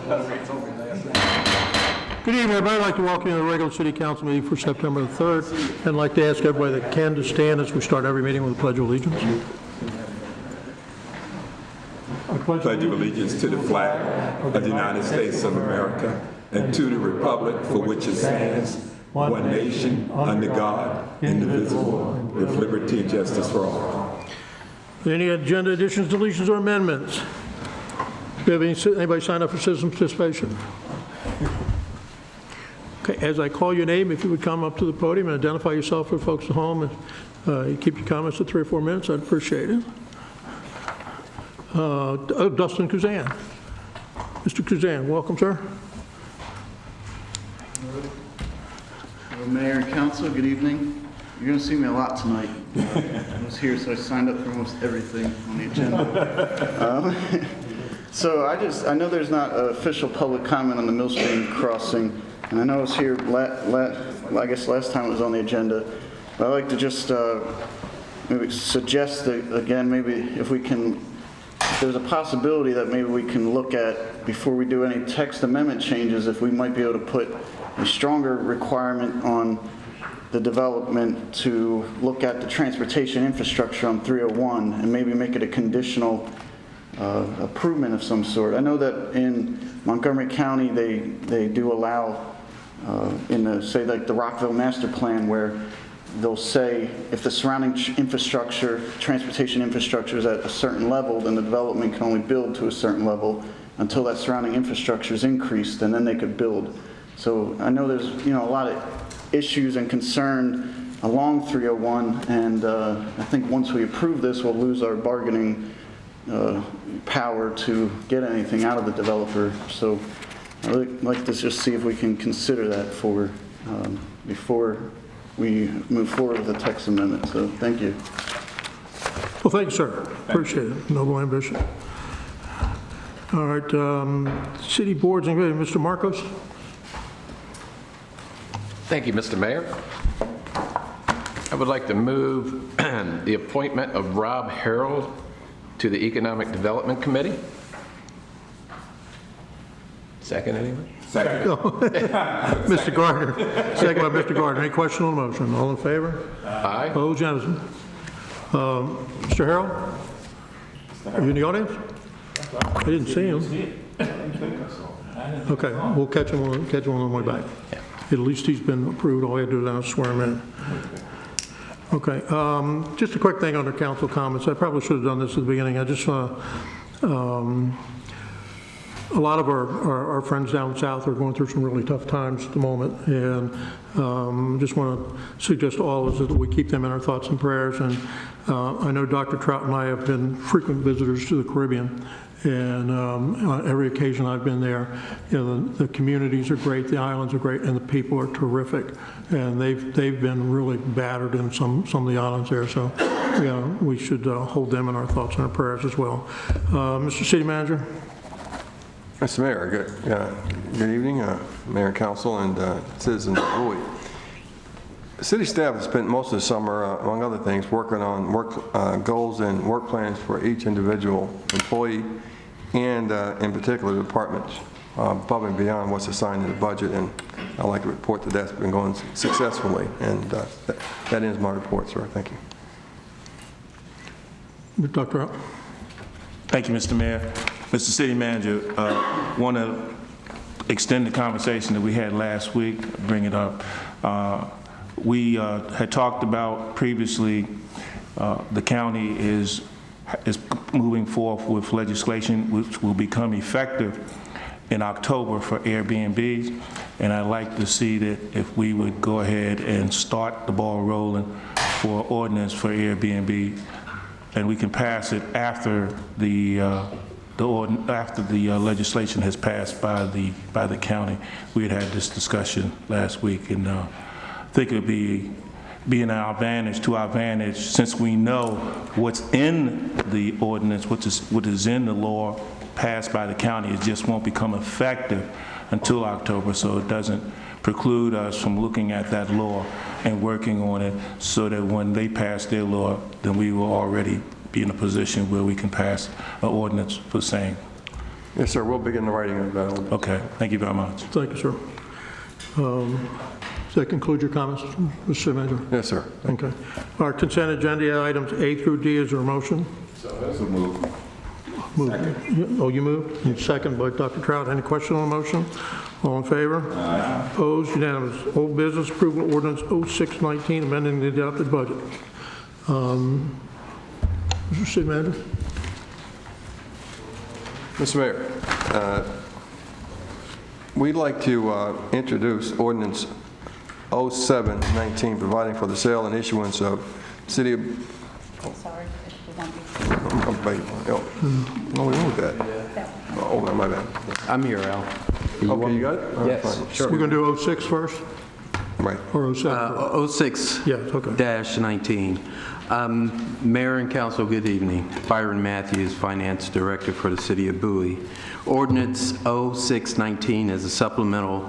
Good evening, everybody. I'd like to welcome you to the regular City Council meeting for September the 3rd. And I'd like to ask everybody that can to stand as we start every meeting with the Pledge of Allegiance. I Pledge of allegiance to the flag of the United States of America and to the republic for which it stands, one nation, under God, indivisible, with liberty and justice for all. Any agenda additions, deletions, or amendments? Do you have anybody sign up for citizen participation? Okay, as I call your name, if you would come up to the podium and identify yourself for folks at home, and you keep your comments to 3 or 4 minutes, I'd appreciate it. Dustin Kuzan. Mr. Kuzan, welcome, sir. Hello, Mayor and Council, good evening. You're going to see me a lot tonight. I was here, so I signed up for almost everything on the agenda. So I know there's not an official public comment on the Millstream crossing, and I know it was here, I guess last time it was on the agenda, but I'd like to just maybe suggest that, again, maybe if we can, if there's a possibility that maybe we can look at, before we do any text amendment changes, if we might be able to put a stronger requirement on the development to look at the transportation infrastructure on 301 and maybe make it a conditional improvement of some sort. I know that in Montgomery County they do allow in the, say, like the Rockville Master Plan, where they'll say if the surrounding infrastructure, transportation infrastructure is at a certain level, then the development can only build to a certain level until that surrounding infrastructure is increased, and then they could build. So I know there's a lot of issues and concern along 301, and I think once we approve this, we'll lose our bargaining power to get anything out of the developer. So I'd really like to just see if we can consider that for before we move forward with the text amendment. So thank you. Well, thank you, sir. Appreciate it. Noble ambition. All right, city boards and committees. Mr. Marcos. Thank you, Mr. Mayor. I would like to move the appointment of Rob Harold to the Economic Development Committee. Second, anyone? Second. Mr. Gardner. Second by Mr. Gardner. Any question on the motion? All in favor? Aye. Opposed? Unanimous. Mr. Harrell? Are you in the audience? I didn't see him. Okay, we'll catch him on the way back. Yeah. At least he's been approved. All we have to do now is swear him in. Okay, just a quick thing under council comments. I probably should have done this at the beginning. I just a lot of our friends down south are going through some really tough times at the moment, and just want to suggest to all of us that we keep them in our thoughts and prayers. And I know Dr. Trout and I have been frequent visitors to the Caribbean, and on every occasion I've been there, the communities are great, the islands are great, and the people are terrific. And they've been really battered in some of the islands there. So we should hold them in our thoughts and our prayers as well. Mr. City Manager. Mr. Mayor, good evening, Mayor and Council and citizens of Bowie. City staff has spent most of the summer, among other things, working on work goals and work plans for each individual employee and in particular departments above and beyond what's assigned in the budget, and I'd like to report that that's been going successfully, and that ends my report, sir. Thank you. Dr. Up. Thank you, Mr. Mayor. Mr. City Manager, want to extend the conversation that we had last week, bring it up. We had talked about previously the county is moving forth with legislation which will become effective in October for Airbnbs, and I'd like to see that if we would go ahead and start the ball rolling for ordinance for Airbnb, and we can pass it after the legislation has passed by the county. We had this discussion last week, and I think it would be in our advantage, since we know what's in the ordinance, what is in the law passed by the county. It just won't become effective until October, so it doesn't preclude us from looking at that law and working on it, so that when they pass their law, then we will already be in a position where we can pass an ordinance for same. Yes, sir, we'll begin the writing of that. Okay, thank you very much. Thank you, sir. Does that conclude your comments, Mr. City Manager? Yes, sir. Okay. Our consent agenda items A through D, is there a motion? So move. Oh, you moved? And second by Dr. Trout. Any question on the motion? All in favor? Aye. Opposed? Unanimous. Old business, approval of ordinance 0619, amending the adopted budget. Mr. City Manager? Mr. Mayor, we'd like to introduce ordinance 0719, providing for the sale and issuance of city of... Sorry, No, we won't with that. Oh, my bad. I'm here, Al. Okay, you got it? All right, Yes, fine. sure. We're going to do 06 first? Right. Or 07? 06 Yes, okay. -19. Mayor and council, good evening. Byron Matthews, Finance Director for the City of Bowie. Ordinance 0619 is a supplemental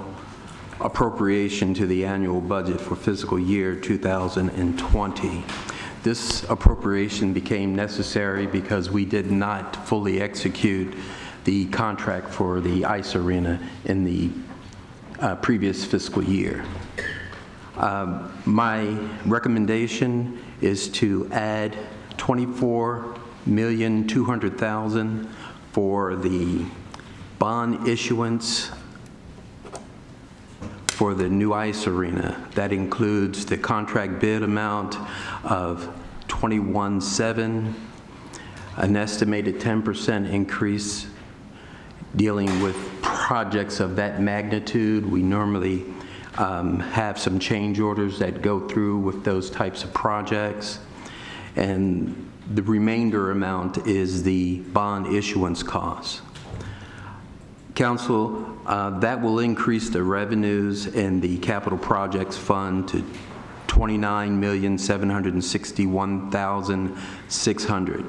appropriation to the annual budget for fiscal year 2020. This appropriation became necessary because we did not fully execute the contract for the ice arena in the previous fiscal year. My recommendation is to add $24,200,000 for the bond issuance for the new ice arena. That includes the contract bid amount of $21,700, an estimated 10% increase dealing with projects of that magnitude. We normally have some change orders that go through with those types of projects, and the remainder amount is the bond issuance costs. Council, that will increase the revenues in the capital projects fund to $29,761,600.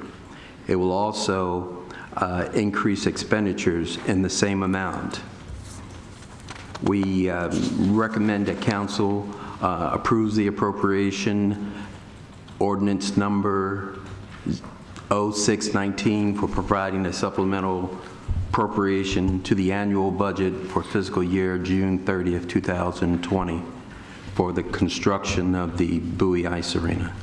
It will also increase expenditures in the same amount. We recommend that council approves the appropriation ordinance number 0619 for providing a supplemental appropriation to the annual budget for fiscal year June 30th, 2020 for the construction of the Bowie Ice Arena.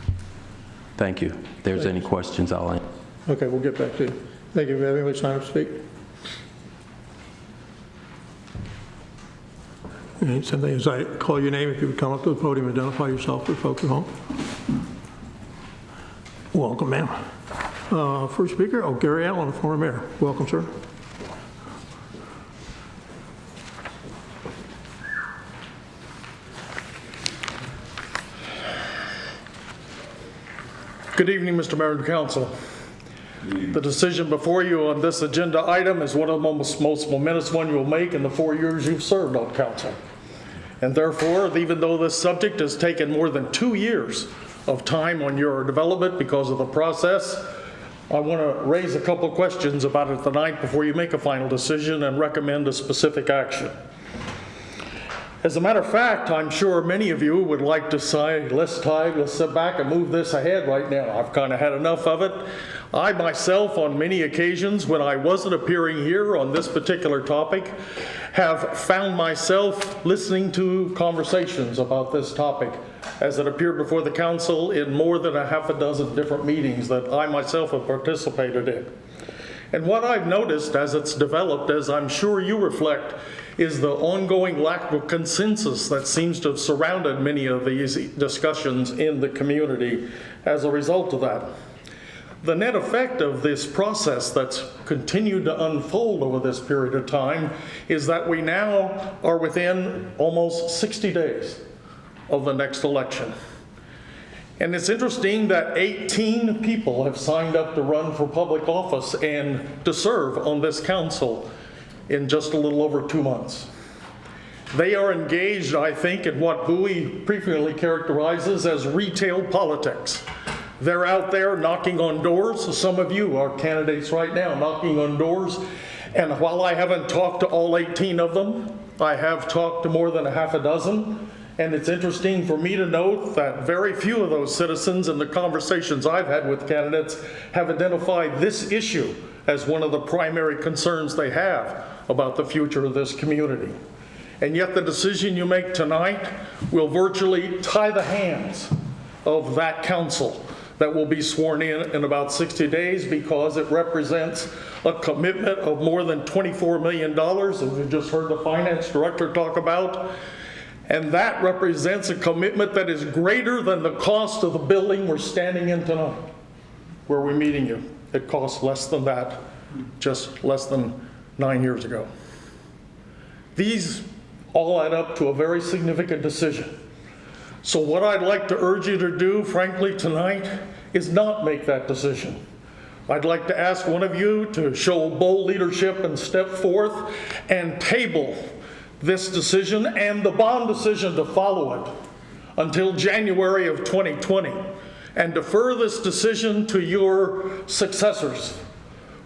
Thank you. If there's any questions, I'll answer. Okay, we'll get back to you. Thank you. Anybody sign up to speak? And something as I call your name, if you would come up to the podium, identify yourself for folks at home. Welcome, ma'am. First speaker, Gary Allen, former mayor. Welcome, sir. Good evening, Mr. Mayor and Council. The decision before you on this agenda item is one of the most momentous one you'll make in the 4 years you've served on council. And therefore, even though this subject has taken more than 2 years of time on your development because of the process, I want to raise a couple questions about it tonight before you make a final decision and recommend a specific action. As a matter of fact, I'm sure many of you would like to say, let's sit back and move this ahead right now. I've kind of had enough of it. I myself, on many occasions, when I wasn't appearing here on this particular topic, have found myself listening to conversations about this topic as it appeared before the council in more than a half a dozen different meetings that I myself have participated in. And what I've noticed as it's developed, as I'm sure you reflect, is the ongoing lack of consensus that seems to have surrounded many of these discussions in the community as a result of that. The net effect of this process that's continued to unfold over this period of time is that we now are within almost 60 days of the next election. And it's interesting that 18 people have signed up to run for public office and to serve on this council in just a little over 2 months. They are engaged, I think, in what Bowie frequently characterizes as retail politics. They're out there knocking on doors. Some of you are candidates right now knocking on doors. And while I haven't talked to all 18 of them, I have talked to more than a half a dozen. And it's interesting for me to note that very few of those citizens in the conversations I've had with candidates have identified this issue as one of the primary concerns they have about the future of this community. And yet the decision you make tonight will virtually tie the hands of that council that will be sworn in about 60 days, because it represents a commitment of more than $24 million, as we just heard the finance director talk about. And that represents a commitment that is greater than the cost of the building we're standing in tonight, where we're meeting you. It costs less than that, just less than 9 years ago. These all add up to a very significant decision. So what I'd like to urge you to do, frankly, tonight, is not make that decision. I'd like to ask one of you to show bold leadership and step forth and table this decision and the bond decision to follow it until January of 2020, and defer this decision to your successors,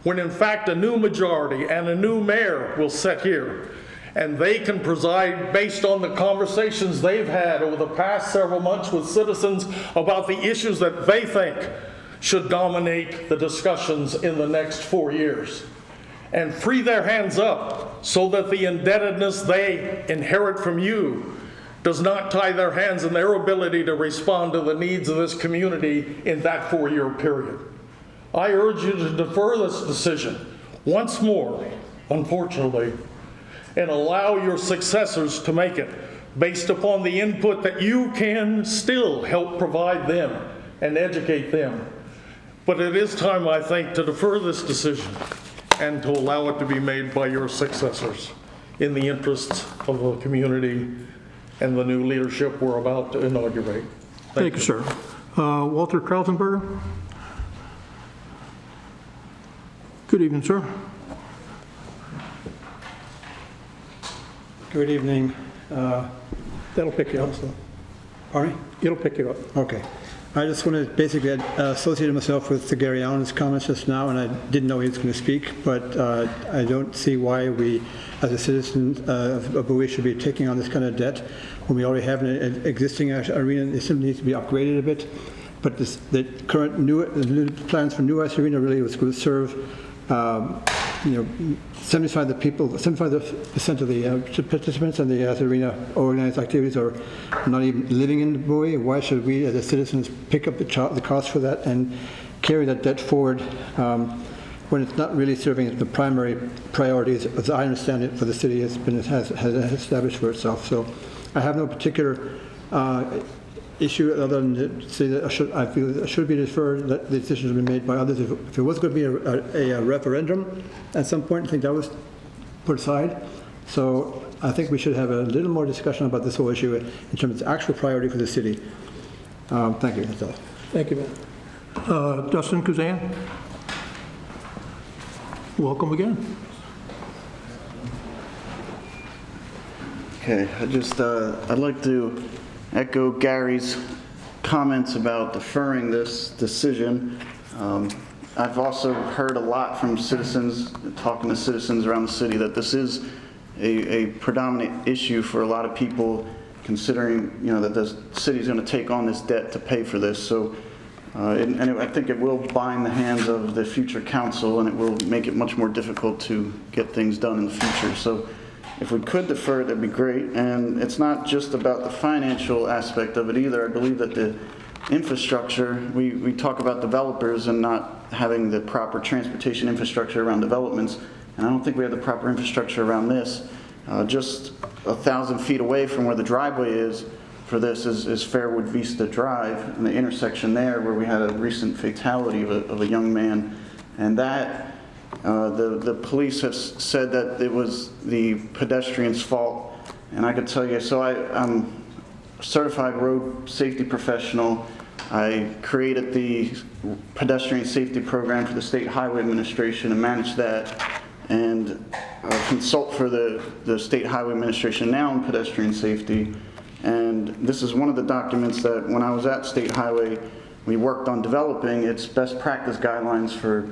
when in fact a new majority and a new mayor will sit here, and they can preside based on the conversations they've had over the past several months with citizens about the issues that they think should dominate the discussions in the next 4 years, and free their hands up so that the indebtedness they inherit from you does not tie their hands in their ability to respond to the needs of this community in that 4-year period. I urge you to defer this decision once more, unfortunately, and allow your successors to make it based upon the input that you can still help provide them and educate them. But it is time, I think, to defer this decision and to allow it to be made by your successors in the interests of the community and the new leadership we're about to inaugurate. Thank you, sir. Walter Krautenberger. Good evening, sir. Good evening. That'll pick you up. Pardon me? It'll pick you up. Okay. I just want to basically associate myself with Gary Allen's comments just now, and I didn't know he was going to speak, but I don't see why we, as a citizen of Bowie, should be taking on this kind of debt when we already have an existing arena. It simply needs to be upgraded a bit. But the current new plans for new ice arena really was going to serve 75% of the participants in the arena organized activities are not even living in Bowie. Why should we, as citizens, pick up the cost for that and carry that debt forward when it's not really serving the primary priorities, as I understand it, for the city has established for itself? So I have no particular issue other than to say that I feel it should be deferred, that the decision should be made by others. If it was going to be a referendum at some point, I think that was put aside. So I think we should have a little more discussion about this whole issue in terms of actual priority for the city. Thank you, that's all. Thank you, man. Dustin Kuzan. Welcome again. Okay, I'd like to echo Gary's comments about deferring this decision. I've also heard a lot from citizens, talking to citizens around the city, that this is a predominant issue for a lot of people, considering that the city's going to take on this debt to pay for this. So, I think it will bind the hands of the future council, and it will make it much more difficult to get things done in the future. So, if we could defer it, that'd be great. And it's not just about the financial aspect of it either. I believe that the infrastructure, we talk about developers and not having the proper transportation infrastructure around developments, and I don't think we have the proper infrastructure around this. Just 1,000 feet away from where the driveway is for this is Fairwood Vista Drive, and the intersection there where we had a recent fatality of a young man. And that the police have said that it was the pedestrian's fault. And I could tell you, so I'm a certified road safety professional. I created the pedestrian safety program for the State Highway Administration and manage that, and consult for the State Highway Administration now in pedestrian safety. And this is one of the documents that when I was at State Highway, we worked on developing its best practice guidelines for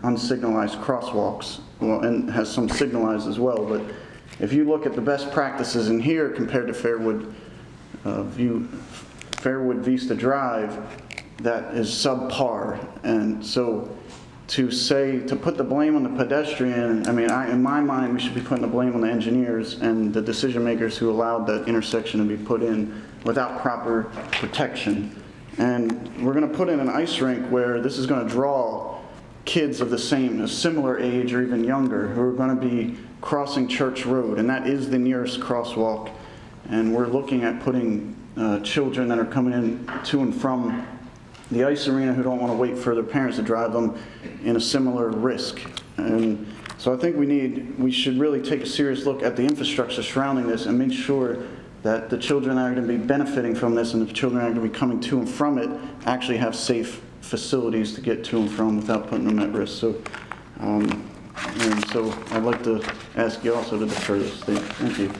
unsignalized crosswalks, well, and has some signalized as well. But if you look at the best practices in here compared to Fairwood Fairwood Vista Drive that is subpar. And so to put the blame on the pedestrian, I mean, in my mind, we should be putting the blame on the engineers and the decision makers who allowed that intersection to be put in without proper protection. And we're going to put in an ice rink where this is going to draw kids of a similar age or even younger who are going to be crossing Church Road, and that is the nearest crosswalk. And we're looking at putting children that are coming in to and from the ice arena who don't want to wait for their parents to drive them in a similar risk. And so I think we should really take a serious look at the infrastructure surrounding this and make sure that the children that are going to be benefiting from this and the children that are going to be coming to and from it actually have safe facilities to get to and from without putting them at risk. So, and so I'd like to ask you also to defer this. Thank you.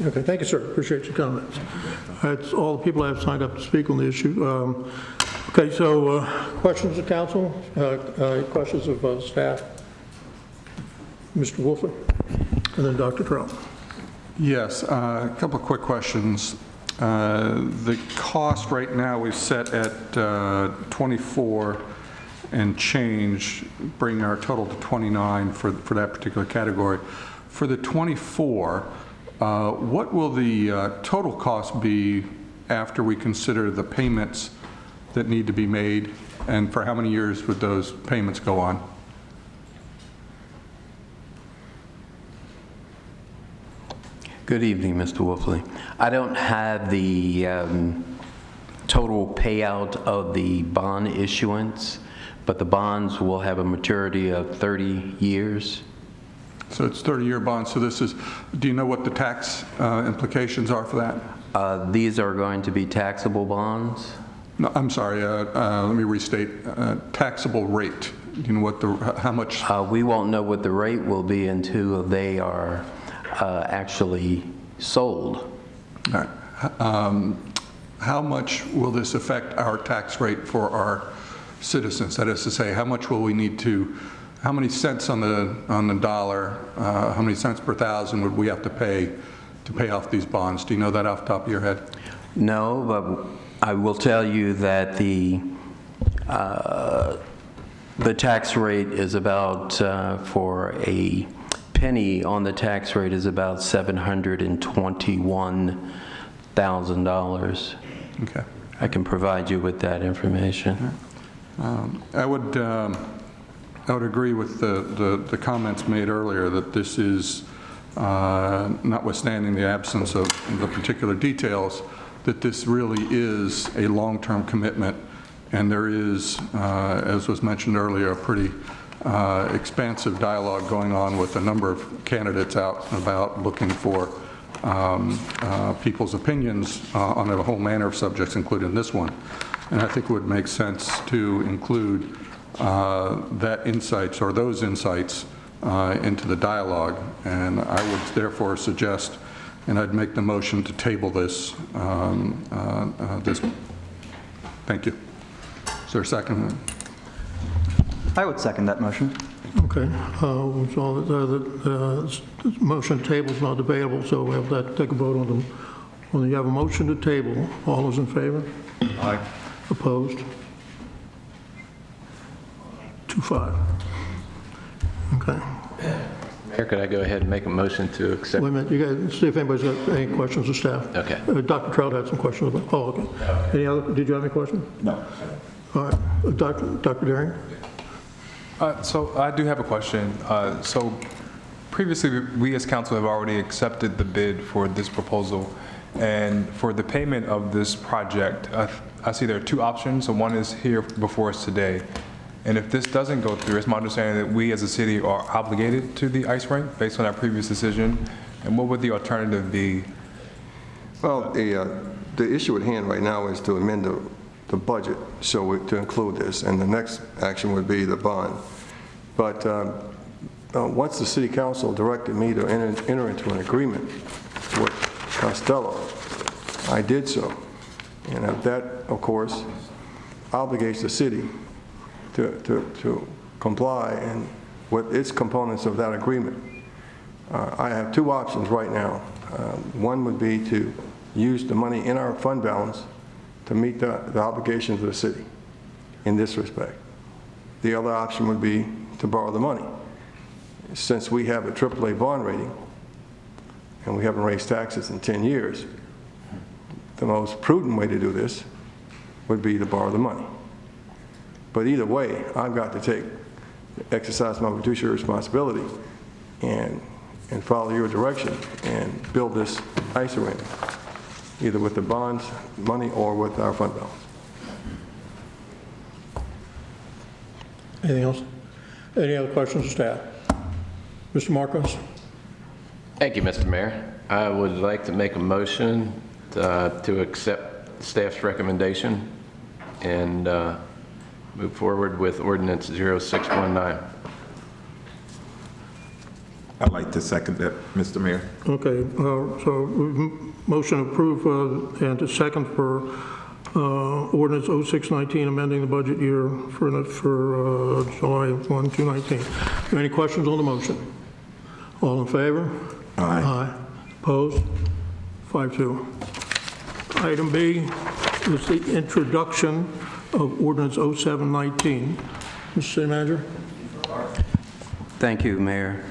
Okay, thank you, sir. Appreciate your comments. That's all the people I have signed up to speak on the issue. Okay, so questions of council, questions of staff? Mr. Wolfley, and then Dr. Trout. Yes, a couple of quick questions. The cost right now we've set at 24 and change, bringing our total to 29 for that particular category. For the 24, what will the total cost be after we consider the payments that need to be made, and for how many years would those payments go on? Good evening, Mr. Wolfley. I don't have the total payout of the bond issuance, but the bonds will have a maturity of 30 years. So it's 30-year bonds. So this is, do you know what the tax implications are for that? These are going to be taxable bonds. No, I'm sorry, let me restate, taxable rate. Do you know what how much? We won't know what the rate will be until they are actually sold. All right. How much will this affect our tax rate for our citizens? That is to say, how much will we need to, how many cents on the dollar, how many cents per thousand would we have to pay off these bonds? Do you know that off the top of your head? No, but I will tell you that the tax rate is about, for a penny on the tax rate is about $721,000. Okay. I can provide you with that information. I would agree with the comments made earlier that this is, notwithstanding the absence of the particular details, that this really is a long-term commitment, and there is, as was mentioned earlier, a pretty expansive dialogue going on with a number of candidates out and about looking for people's opinions on a whole manner of subjects, including this one. And I think it would make sense to include that insights or those insights into the dialogue. And I would therefore suggest, and I'd make the motion to table this. Thank you. Is there a second? I would second that motion. Okay, so the motion table is not debatable, so we have to take a vote on them. When you have a motion to table, all those in favor? Aye. Opposed? 2-5. Okay. Mayor, could I go ahead and make a motion to accept? Wait a minute, you guys, see if anybody's got any questions of staff. Okay. Dr. Trout had some questions about, oh, okay. Any other, did you have any questions? No. All right, Dr. Daring? So I do have a question. So previously, we as council have already accepted the bid for this proposal. And for the payment of this project, I see there are two options. So one is here before us today. And if this doesn't go through, it's my understanding that we as a city are obligated to the ice rink based on our previous decision. And what would the alternative be? Well, the issue at hand right now is to amend the budget to include this, and the next action would be the bond. But once the city council directed me to enter into an agreement with Costello, I did so. And that, of course, obligates the city to comply and with its components of that agreement. I have two options right now. One would be to use the money in our fund balance to meet the obligations of the city in this respect. The other option would be to borrow the money. Since we have a AAA bond rating and we haven't raised taxes in 10 years, the most prudent way to do this would be to borrow the money. But either way, I've got to exercise my fiduciary responsibility and follow your direction and build this ice arena, either with the bonds, money, or with our fund balance. Anything else? Any other questions of staff? Mr. Marcos? Thank you, Mr. Mayor. I would like to make a motion to accept staff's recommendation and move forward with ordinance 0619. I'd like to second that, Mr. Mayor. Okay, so motion approved and to second for ordinance 0619, amending the budget year for July 1, 2019. Any questions on the motion? All in favor? Aye. Aye. Opposed? 5-2. Item B is the introduction of ordinance 0719. Mr. City Manager? Thank you, Mayor.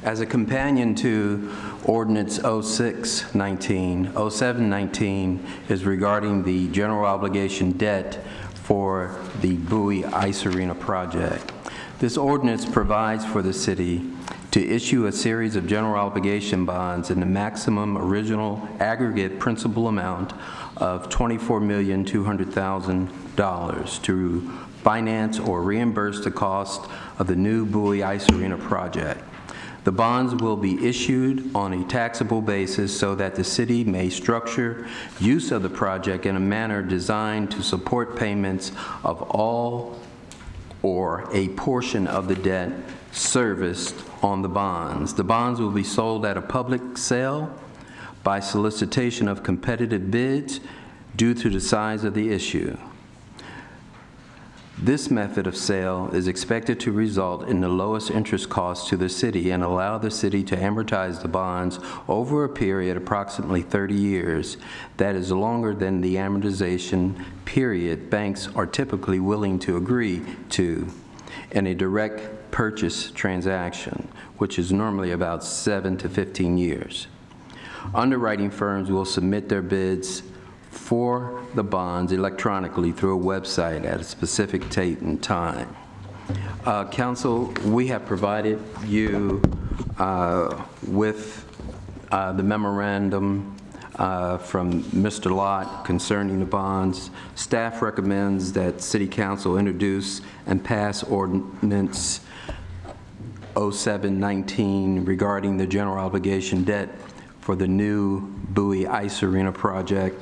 As a companion to ordinance 0619, 0719 is regarding the general obligation debt for the Bowie Ice Arena project. This ordinance provides for the city to issue a series of general obligation bonds in the maximum original aggregate principal amount of $24,200,000 to finance or reimburse the cost of the new Bowie Ice Arena project. The bonds will be issued on a taxable basis so that the city may structure use of the project in a manner designed to support payments of all or a portion of the debt serviced on the bonds. The bonds will be sold at a public sale by solicitation of competitive bids due to the size of the issue. This method of sale is expected to result in the lowest interest cost to the city and allow the city to amortize the bonds over a period approximately 30 years. That is longer than the amortization period banks are typically willing to agree to in a direct purchase transaction, which is normally about 7 to 15 years. Underwriting firms will submit their bids for the bonds electronically through a website at a specific date and time. Council, we have provided you with the memorandum from Mr. Lott concerning the bonds. Staff recommends that City Council introduce and pass ordinance 0719 regarding the general obligation debt for the new Bowie Ice Arena project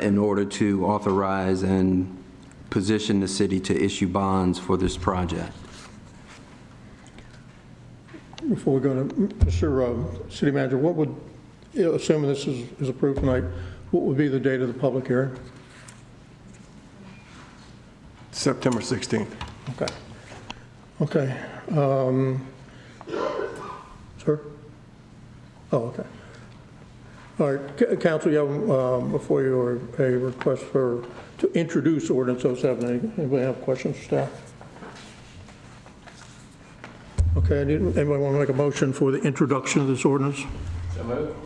in order to authorize and position the city to issue bonds for this project. Before we go to Mr. City Manager, what would, assuming this is approved tonight, what would be the date of the public hearing? September 16th. Okay. Okay. Sir? Oh, okay. All right, Council, you have before you a request to introduce ordinance 07. Anybody have questions, staff? Okay, anybody want to make a motion for the introduction of this ordinance? So moved.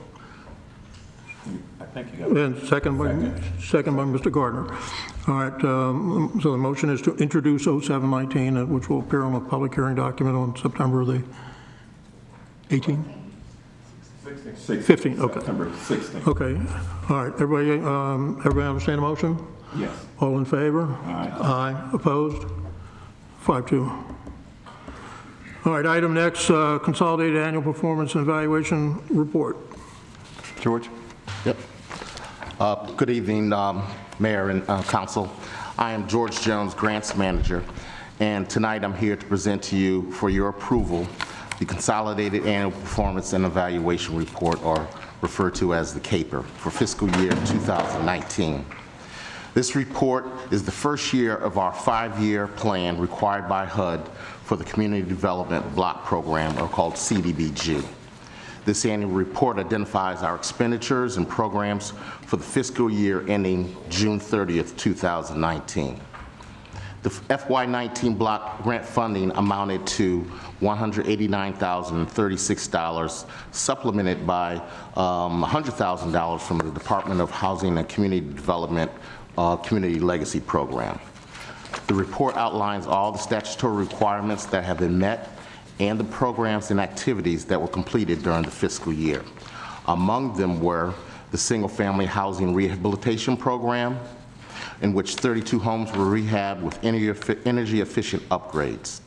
I think you got And second by Mr. Gardner. All right, so the motion is to introduce 0719, which will appear on a public hearing document on September the 18th? 15, okay. September 16th. Okay, all right, everybody understand the motion? Yes. All in favor? Aye. Aye, opposed? 5-2. All right, item next, consolidated annual performance and evaluation report. George? Yep. Good evening, Mayor and Council. I am George Jones, Grants Manager, and tonight I'm here to present to you for your approval the Consolidated Annual Performance and Evaluation Report, or referred to as the CAPER, for fiscal year 2019. This report is the first year of our 5-year plan required by HUD for the Community Development Block Program, or called CDBG. This annual report identifies our expenditures and programs for the fiscal year ending June 30th, 2019. The FY19 block grant funding amounted to $189,036, supplemented by $100,000 from the Department of Housing and Community Development Community Legacy Program. The report outlines all the statutory requirements that have been met and the programs and activities that were completed during the fiscal year. Among them were the Single-Family Housing Rehabilitation Program, in which 32 homes were rehabbed with energy-efficient upgrades.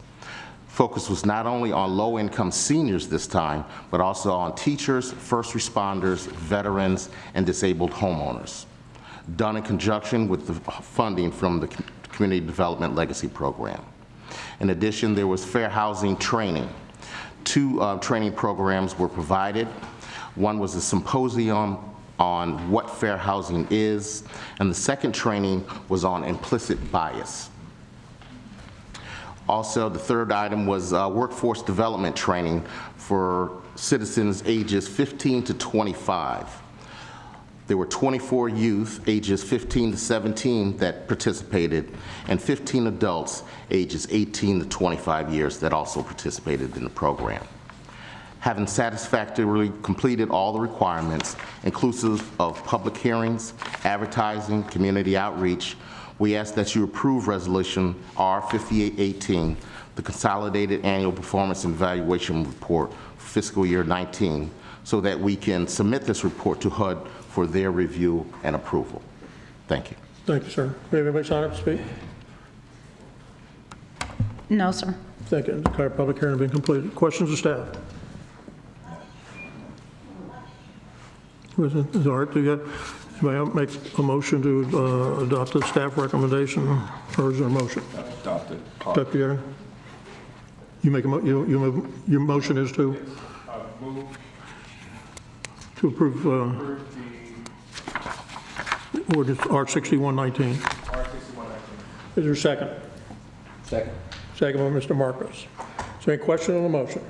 Focus was not only on low-income seniors this time, but also on teachers, first responders, veterans, and disabled homeowners, done in conjunction with the funding from the Community Development Legacy Program. In addition, there was fair housing training. 2 training programs were provided. One was a symposium on what fair housing is, and the second training was on implicit bias. Also, the third item was workforce development training for citizens ages 15 to 25. There were 24 youth ages 15 to 17 that participated, and 15 adults ages 18 to 25 years that also participated in the program. Having satisfactorily completed all the requirements, inclusive of public hearings, advertising, community outreach, we ask that you approve Resolution R5818, the Consolidated Annual Performance and Evaluation Report for fiscal year 19, so that we can submit this report to HUD for their review and approval. Thank you. Thank you, sir. Do we have anybody sign up to speak? No, sir. Thank you. Declare public hearing has been completed. Questions of staff? Is Art, do you have, anybody make a motion to adopt the staff recommendation, or is there a motion? Adopted. Dr. Aaron? You make a your motion is to? To approve ordinance R6119. Is there a second? Second. Second by Mr. Marcos. Is there any question on the motion?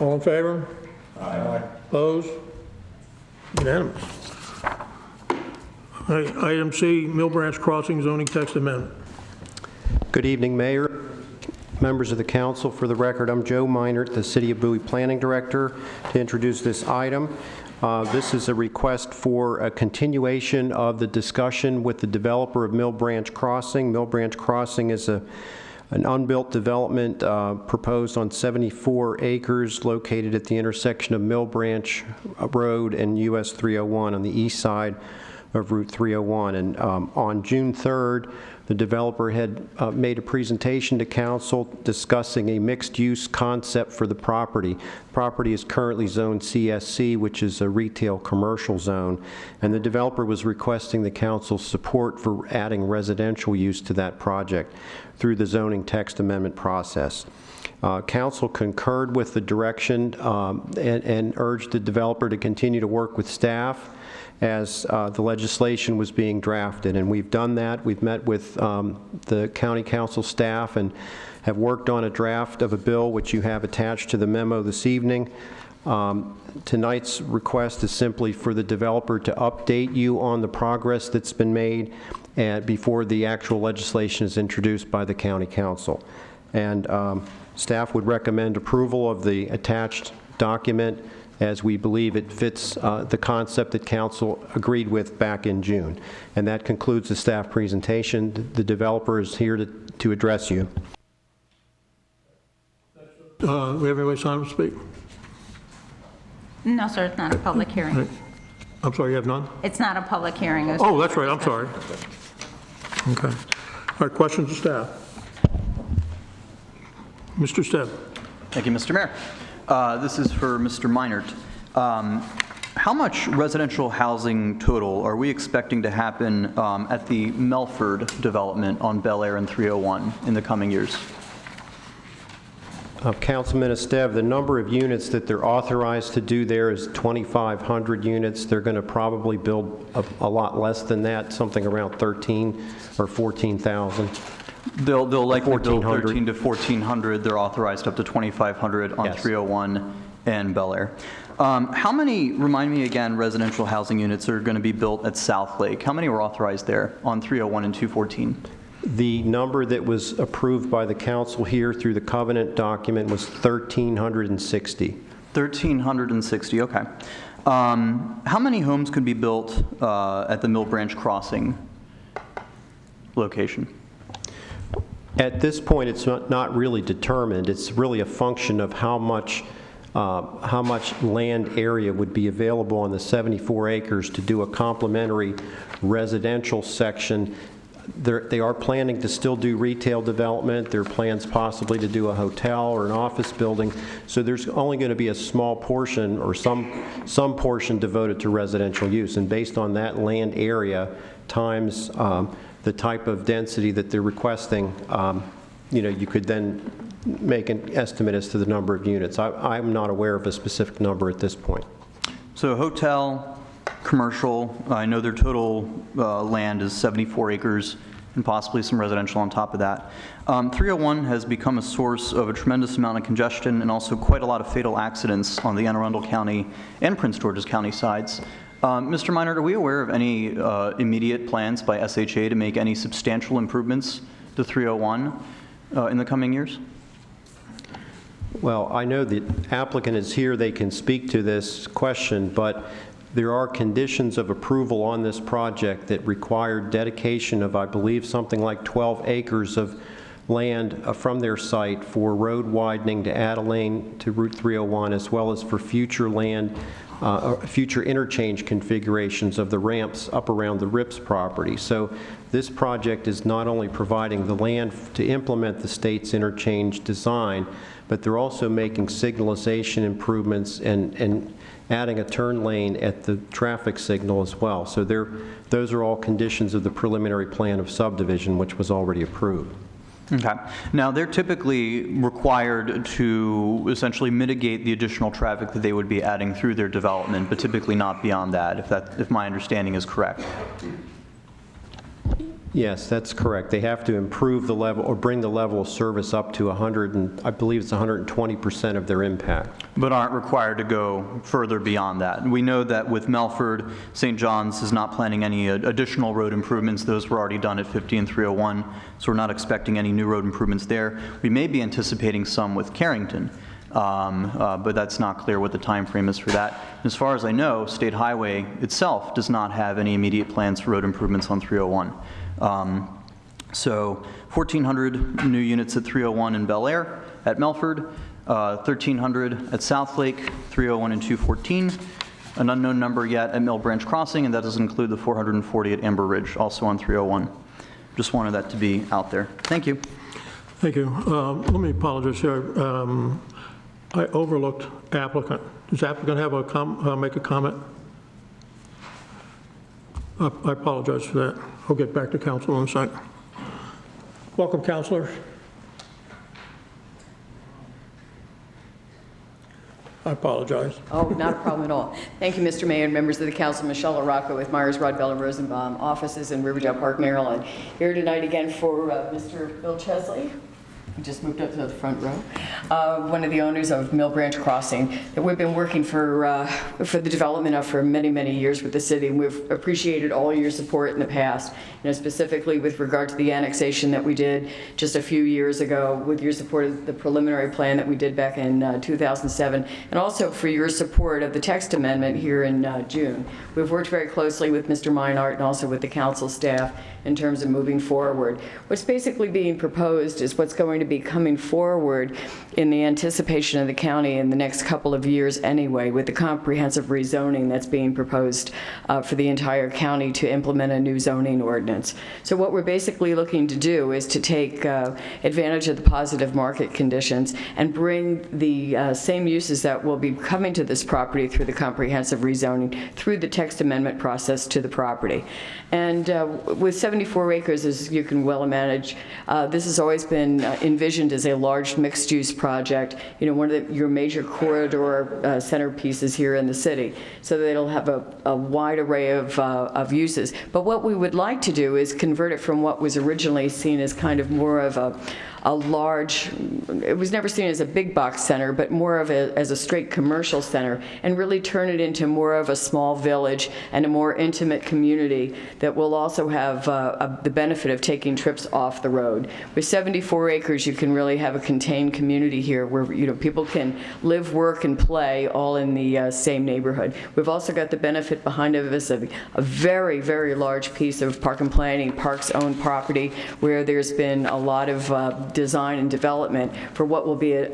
All in favor? Aye. Opposed? Unanimous. All right, item C, Mill Branch Crossing zoning text amendment. Good evening, Mayor, members of the council. For the record, I'm Joe Meinert, the City of Bowie Planning Director, to introduce this item. This is a request for a continuation of the discussion with the developer of Mill Branch Crossing. Mill Branch Crossing is an unbuilt development proposed on 74 acres located at the intersection of Mill Branch Road and US 301 on the east side of Route 301. And on June 3rd, the developer had made a presentation to council discussing a mixed-use concept for the property. The property is currently zoned CSC, which is a retail commercial zone, and the developer was requesting the council's support for adding residential use to that project through the zoning text amendment process. Council concurred with the direction and urged the developer to continue to work with staff as the legislation was being drafted, and we've done that. We've met with the county council staff and have worked on a draft of a bill which you have attached to the memo this evening. Tonight's request is simply for the developer to update you on the progress that's been made before the actual legislation is introduced by the county council. And staff would recommend approval of the attached document, as we believe it fits the concept that council agreed with back in June. And that concludes the staff presentation. The developer is here to address you. We have everybody sign up to speak? No, sir, it's not a public hearing. Right. I'm sorry, you have none? It's not a public hearing. Oh, that's right, I'm sorry. Okay. All right, questions of staff? Mr. Stebb. Thank you, Mr. Mayor. This is for Mr. Meinert. How much residential housing total are we expecting to happen at the Melford development on Bel Air and 301 in the coming years? Councilman Esteve, the number of units that they're authorized to do there is 2,500 units. They're going to probably build a lot less than that, something around 13 or 14,000. They'll likely build 13 to 1,400. They're authorized up to 2,500 on Yes. 301. and Bel Air. How many, remind me again, residential housing units are going to be built at South Lake? How many were authorized there on 301 and 214? The number that was approved by the council here through the covenant document was 1,360. 1,360, okay. How many homes could be built at the Mill Branch Crossing location? At this point, it's not really determined. It's really a function of how much land area would be available on the 74 acres to do a complementary residential section. They are planning to still do retail development. There are plans possibly to do a hotel or an office building. So there's only going to be a small portion or some portion devoted to residential use. And based on that land area times the type of density that they're requesting, you could then make an estimate as to the number of units. I'm not aware of a specific number at this point. So hotel, commercial, I know their total land is 74 acres and possibly some residential on top of that. 301 has become a source of a tremendous amount of congestion and also quite a lot of fatal accidents on the Anne Arundel County and Prince George's County sides. Mr. Minard, are we aware of any immediate plans by SHA to make any substantial improvements to 301 in the coming years? Well, I know the applicant is here. They can speak to this question, but there are conditions of approval on this project that require dedication of, I believe, something like 12 acres of land from their site for road widening to add a lane to Route 301, as well as for future land, future interchange configurations of the ramps up around the Rips property. So this project is not only providing the land to implement the state's interchange design, but they're also making signalization improvements and adding a turn lane at the traffic signal as well. So those are all conditions of the preliminary plan of subdivision, which was already approved. Okay. Now, they're typically required to essentially mitigate the additional traffic that they would be adding through their development, but typically not beyond that, if my understanding is correct. Yes, that's correct. They have to improve the level or bring the level of service up to 100, and I believe it's 120% of their impact. But aren't required to go further beyond that. We know that with Melford, St. John's is not planning any additional road improvements. Those were already done at 50 and 301, so we're not expecting any new road improvements there. We may be anticipating some with Carrington, but that's not clear what the time frame is for that. As far as I know, State Highway itself does not have any immediate plans for road improvements on 301. So 1,400 new units at 301 in Bel Air, at Melford, 1,300 at South Lake, 301 and 214, an unknown number yet at Mill Branch Crossing, and that does include the 440 at Amber Ridge, also on 301. Just wanted that to be out there. Thank you. Thank you. Let me apologize here. I overlooked applicant. Does the applicant have make a comment? I apologize for that. I'll get back to council in a second. Welcome, councilor. I apologize. Oh, not a problem at all. Thank you, Mr. Mayor and members of the council. Michelle LaRocca with Myers, Rodbell, and Rosenbaum offices in Riverdale Park, Maryland. Here tonight again for Mr. Bill Chesley. He just moved up to the front row. One of the owners of Mill Branch Crossing that we've been working for the development of for many, many years with the city. And we've appreciated all your support in the past, specifically with regard to the annexation that we did just a few years ago, with your support of the preliminary plan that we did back in 2007, and also for your support of the text amendment here in June. We've worked very closely with Mr. Meinart and also with the council staff in terms of moving forward. What's basically being proposed is what's going to be coming forward in the anticipation of the county in the next couple of years anyway, with the comprehensive rezoning that's being proposed for the entire county to implement a new zoning ordinance. So what we're basically looking to do is to take advantage of the positive market conditions and bring the same uses that will be coming to this property through the comprehensive rezoning through the text amendment process to the property. And with 74 acres, as you can well manage, this has always been envisioned as a large mixed-use project, one of your major corridor centerpieces here in the city, so that it'll have a wide array of uses. But what we would like to do is convert it from what was originally seen as kind of more of a large, it was never seen as a big box center, but more of as a straight commercial center, and really turn it into more of a small village and a more intimate community that will also have the benefit of taking trips off the road. With 74 acres, you can really have a contained community here where people can live, work, and play all in the same neighborhood. We've also got the benefit behind us of a very, very large piece of Park and Planning, Parks owned property, where there's been a lot of design and development for what will be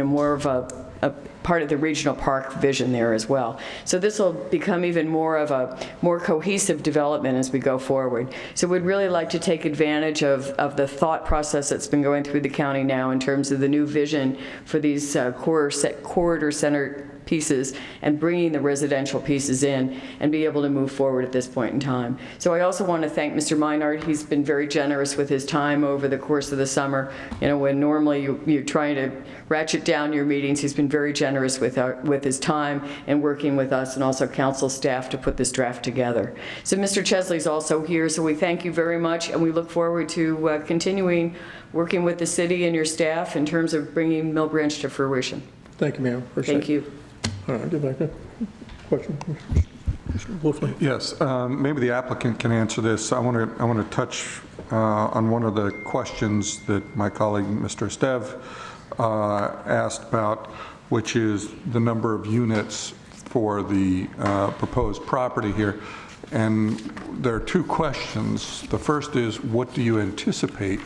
more of a part of the regional park vision there as well. So this will become even more of a more cohesive development as we go forward. So we'd really like to take advantage of the thought process that's been going through the county now in terms of the new vision for these corridor center pieces and bringing the residential pieces in and be able to move forward at this point in time. So I also want to thank Mr. Meinhardt. He's been very generous with his time over the course of the summer. When normally you're trying to ratchet down your meetings, he's been very generous with his time and working with us and also council staff to put this draft together. So Mr. Chesley's also here, so we thank you very much, and we look forward to continuing working with the city and your staff in terms of bringing Mill Branch to fruition. Thank you, ma'am. Appreciate it. Thank you. All right, get back there. Question? Mr. Wolfley? Yes, maybe the applicant can answer this. I want to touch on one of the questions that my colleague, Mr. Stev, asked about, which is the number of units for the proposed property here. And there are two questions. The first is, what do you anticipate?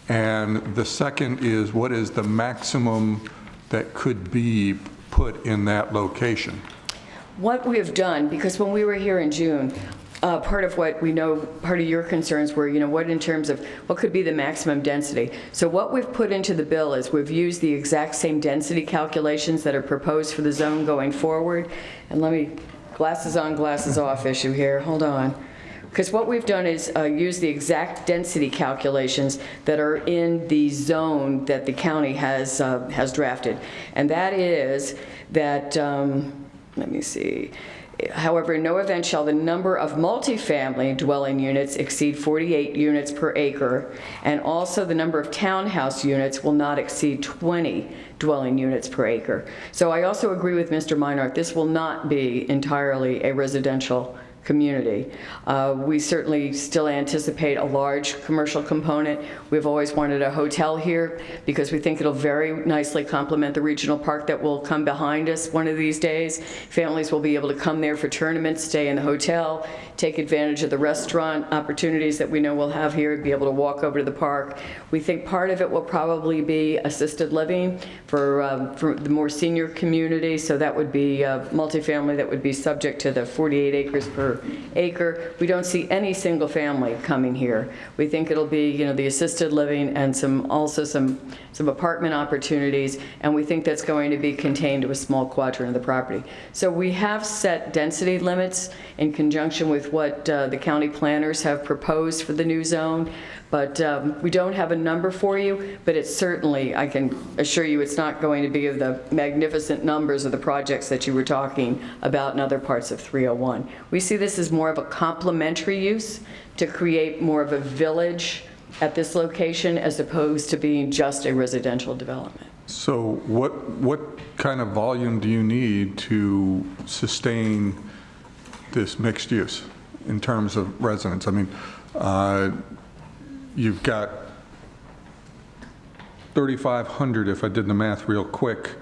And the second is, what is the maximum that could be put in that location? What we have done, because when we were here in June, part of what we know, part of your concerns were, what in terms of what could be the maximum density. So what we've put into the bill is we've used the exact same density calculations that are proposed for the zone going forward. And let me, glasses on, glasses off issue here. Hold on. Because what we've done is use the exact density calculations that are in the zone that the county has drafted. And that is that, let me see. However, in no event shall the number of multifamily dwelling units exceed 48 units per acre, and also the number of townhouse units will not exceed 20 dwelling units per acre. So I also agree with Mr. Meinhardt, this will not be entirely a residential community. We certainly still anticipate a large commercial component. We've always wanted a hotel here because we think it'll very nicely complement the regional park that will come behind us one of these days. Families will be able to come there for tournaments, stay in the hotel, take advantage of the restaurant opportunities that we know we'll have here, be able to walk over to the park. We think part of it will probably be assisted living for the more senior community, so that would be multifamily that would be subject to the 48 acres per acre. We don't see any single family coming here. We think it'll be, the assisted living and also some apartment opportunities, and we think that's going to be contained to a small quadrant of the property. So we have set density limits in conjunction with what the county planners have proposed for the new zone, but we don't have a number for you, but it's certainly, I can assure you, it's not going to be of the magnificent numbers of the projects that you were talking about in other parts of 301. We see this as more of a complementary use to create more of a village at this location as opposed to being just a residential development. So what kind of volume do you need to sustain this mixed use in terms of residents? I mean, you've got 3,500, if I did the math real quick,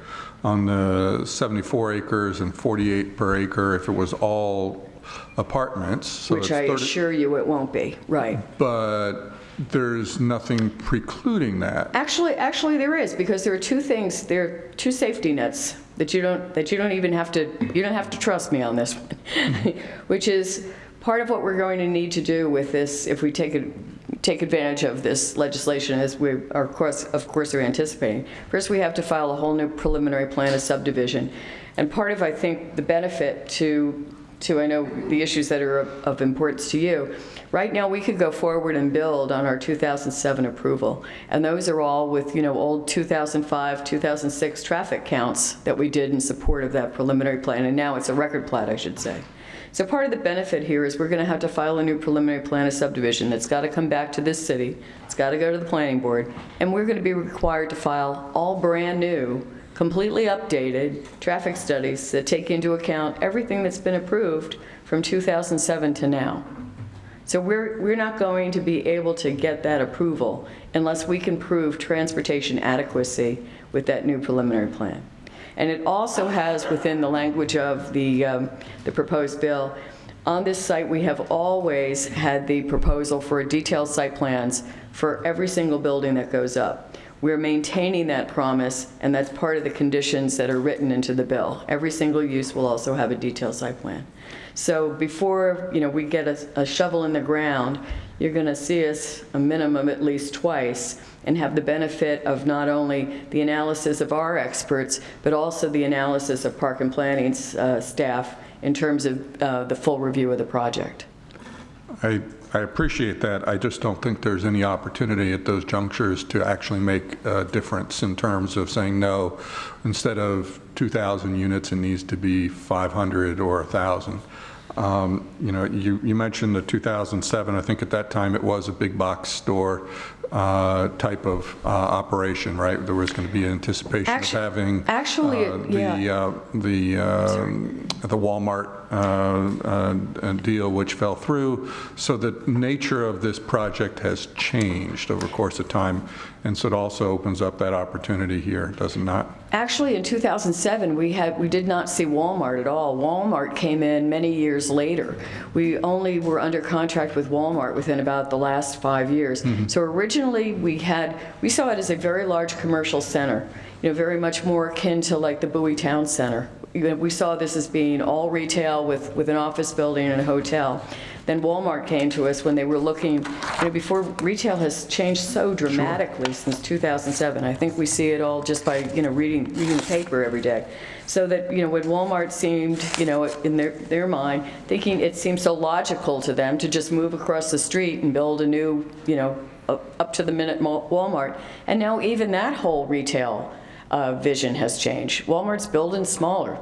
on the 74 acres and 48 per acre if it was all apartments. So which I assure you it won't be, right. But there's nothing precluding that. Actually there is, because there are two things, there are two safety nets that you don't even have to, you don't have to trust me on this one, which is part of what we're going to need to do with this if we take advantage of this legislation, as we are, of course are anticipating. First, we have to file a whole new preliminary plan of subdivision. And part of, I think, the benefit to I know the issues that are of importance to you, right now we could go forward and build on our 2007 approval. And those are all with, old 2005, 2006 traffic counts that we did in support of that preliminary plan. And now it's a record plat, I should say. So part of the benefit here is we're going to have to file a new preliminary plan of subdivision. It's got to come back to this city. It's got to go to the planning board. And we're going to be required to file all brand new, completely updated traffic studies that take into account everything that's been approved from 2007 to now. So we're not going to be able to get that approval unless we can prove transportation adequacy with that new preliminary plan. And it also has within the language of the proposed bill, on this site we have always had the proposal for detailed site plans for every single building that goes up. We're maintaining that promise, and that's part of the conditions that are written into the bill. Every single use will also have a detailed site plan. So before we get a shovel in the ground, you're going to see us a minimum at least twice and have the benefit of not only the analysis of our experts, but also the analysis of Park and Planning staff in terms of the full review of the project. I appreciate that. I just don't think there's any opportunity at those junctures to actually make a difference in terms of saying, no, instead of 2,000 units, it needs to be 500 or 1,000. You mentioned the 2007. I think at that time it was a big box store type of operation, right? There was going to be anticipation of having the Walmart deal, which fell through. So the nature of this project has changed over the course of time, and so it also opens up that opportunity here, does it not? Actually, in 2007, we did not see Walmart at all. Walmart came in many years later. We only were under contract with Walmart within about the last 5 years. Mm-hmm. So originally, we saw it as a very large commercial center, very much more akin to like the Bowie Town Center. We saw this as being all retail with an office building and a hotel. Then Walmart came to us when they were looking, before retail has changed so dramatically since 2007. I think we see it all just by, reading the paper every day. So that, when Walmart seemed, in their mind, thinking it seemed so logical to them to just move across the street and build a new, up to the minute Walmart. And now even that whole retail vision has changed. Walmart's building smaller.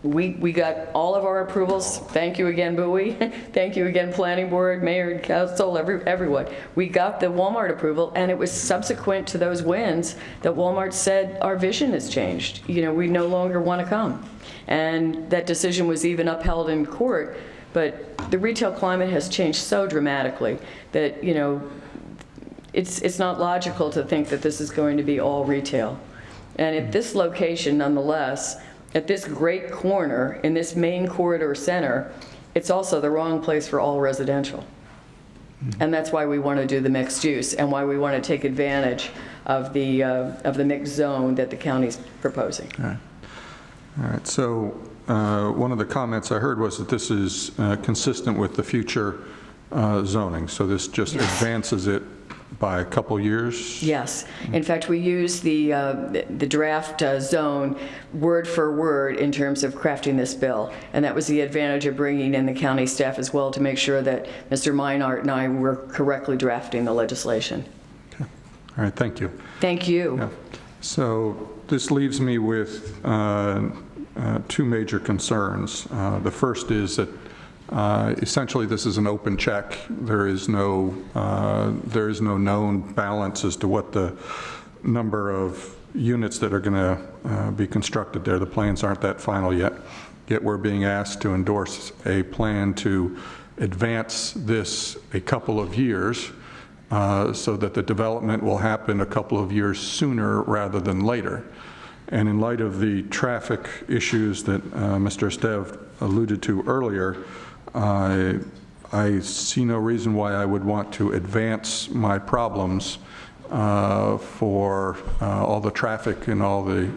We got all of our approvals. Thank you again, Bowie. Thank you again, Planning Board, Mayor and Council, everyone. We got the Walmart approval, and it was subsequent to those wins that Walmart said our vision has changed. We no longer want to come. And that decision was even upheld in court. But the retail climate has changed so dramatically that, it's not logical to think that this is going to be all retail. And at this location, nonetheless, at this great corner, in this main corridor center, it's also the wrong place for all residential. And that's why we want to do the mixed use and why we want to take advantage of the mixed zone that the county's proposing. All right. So one of the comments I heard was that this is consistent with the future zoning. So this just advances it by a couple years? Yes. In fact, we use the draft zone word for word in terms of crafting this bill. And that was the advantage of bringing in the county staff as well to make sure that Mr. Meinhardt and I were correctly drafting the legislation. Okay. All right. Thank you. Thank you. Yeah. So this leaves me with two major concerns. The first is that essentially, this is an open check. There is no known balance as to what the number of units that are going to be constructed there. The plans aren't that final yet. Yet we're being asked to endorse a plan to advance this a couple of years so that the development will happen a couple of years sooner rather than later. And in light of the traffic issues that Mr. Esteve alluded to earlier, I see no reason why I would want to advance my problems for all the traffic and all the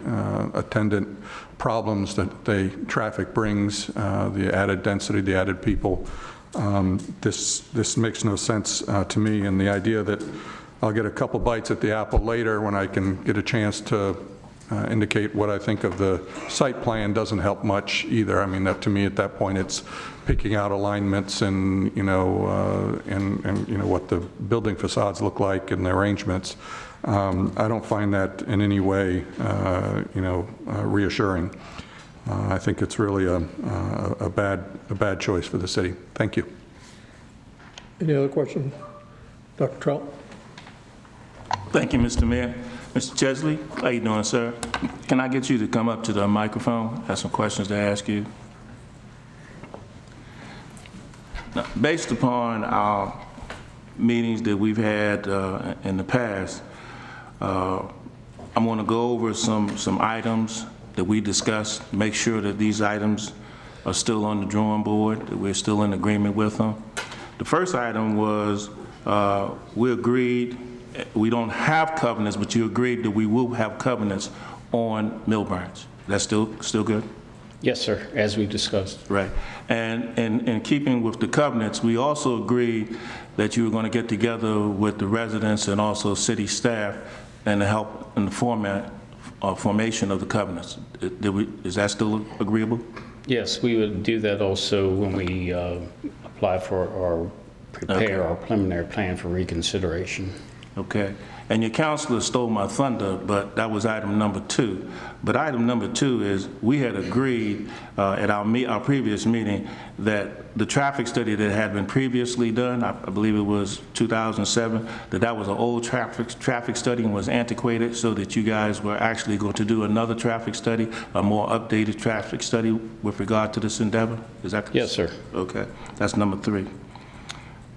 attendant problems that the traffic brings, the added density, the added people. This makes no sense to me, and the idea that I'll get a couple bites at the apple later when I can get a chance to indicate what I think of the site plan doesn't help much either. I mean, that to me at that point it's picking out alignments and what the building facades look like and the arrangements. I don't find that in any way reassuring. I think it's really a bad choice for the city. Thank you. Any other questions? Dr. Trout? Thank you, Mr. Mayor. Mr. Chesley, how you doing, sir? Can I get you to come up to the microphone? I have some questions to ask you. Now, based upon our meetings that we've had in the past, I'm going to go over some items that we discussed, make sure that these items are still on the drawing board, that we're still in agreement with them. The first item was we agreed, we don't have covenants, but you agreed that we will have covenants on Milburns. That's still good? Yes, sir, as we discussed. Right. And in keeping with the covenants, we also agreed that you were going to get together with the residents and also city staff and to help in the formation of the covenants. Is that still agreeable? Yes, we would do that also when we apply for or prepare our preliminary plan for reconsideration. Okay. And your counselor stole my thunder, but that was item number 2. But item number 2 is we had agreed at our previous meeting that the traffic study that had been previously done, I believe it was 2007, that was an old traffic study and was antiquated, so that you guys were actually going to do another traffic study, a more updated traffic study with regard to this endeavor? Is that correct? Yes, sir. Okay. That's number 3.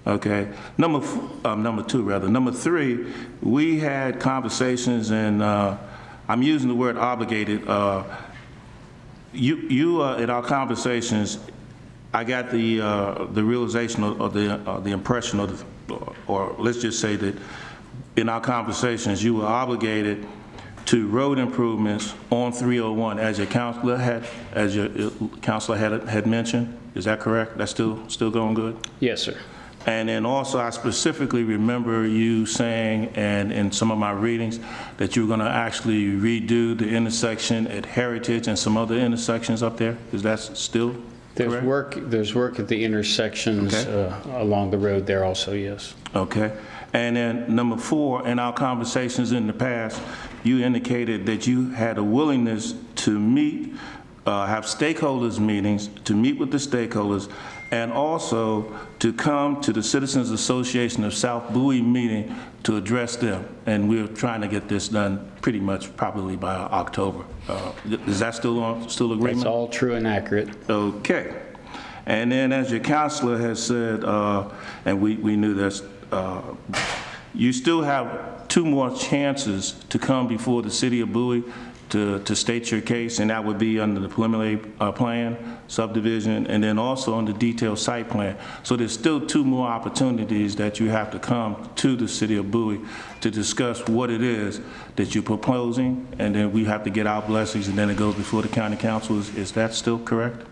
Okay, number 2 rather. Number 3, we had conversations, and I'm using the word obligated. You in our conversations, I got the realization or the impression or let's just say that in our conversations, you were obligated to road improvements on 301, as your counselor had mentioned. Is that correct? That's still going good? Yes, sir. And then also, I specifically remember you saying, and in some of my readings, that you were going to actually redo the intersection at Heritage and some other intersections up there. Is that still correct? There's work at the intersections along the road there also, yes. Okay. And then number 4, in our conversations in the past, you indicated that you had a willingness to meet, have stakeholders meetings, to meet with the stakeholders, and also to come to the Citizens Association of South Bowie meeting to address them. And we're trying to get this done pretty much probably by October. Is that still agreement? That's all true and accurate. Okay. And then as your counselor has said, and we knew this, you still have 2 more chances to come before the city of Bowie to state your case, and that would be under the preliminary plan, subdivision, and then also on the detailed site plan. So there's still 2 more opportunities that you have to come to the city of Bowie to discuss what it is that you're proposing, and then we have to get our blessings, and then it goes before the county council. Is that still correct?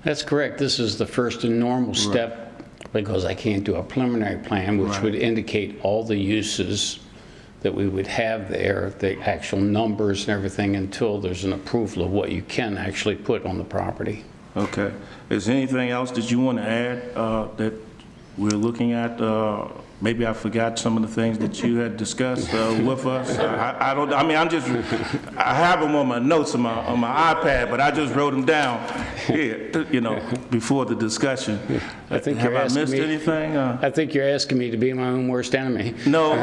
That's correct. This is the first and normal step because I can't do a preliminary plan, which would indicate all the uses that we would have there, the actual numbers and everything, until there's an approval of what you can actually put on the property. Okay. Is there anything else that you want to add that we're looking at? Maybe I forgot some of the things that you had discussed with us. I have them on my notes on my iPad, but I just wrote them down here, before the discussion. I think have I missed anything? I think you're asking me to be my own worst enemy. No.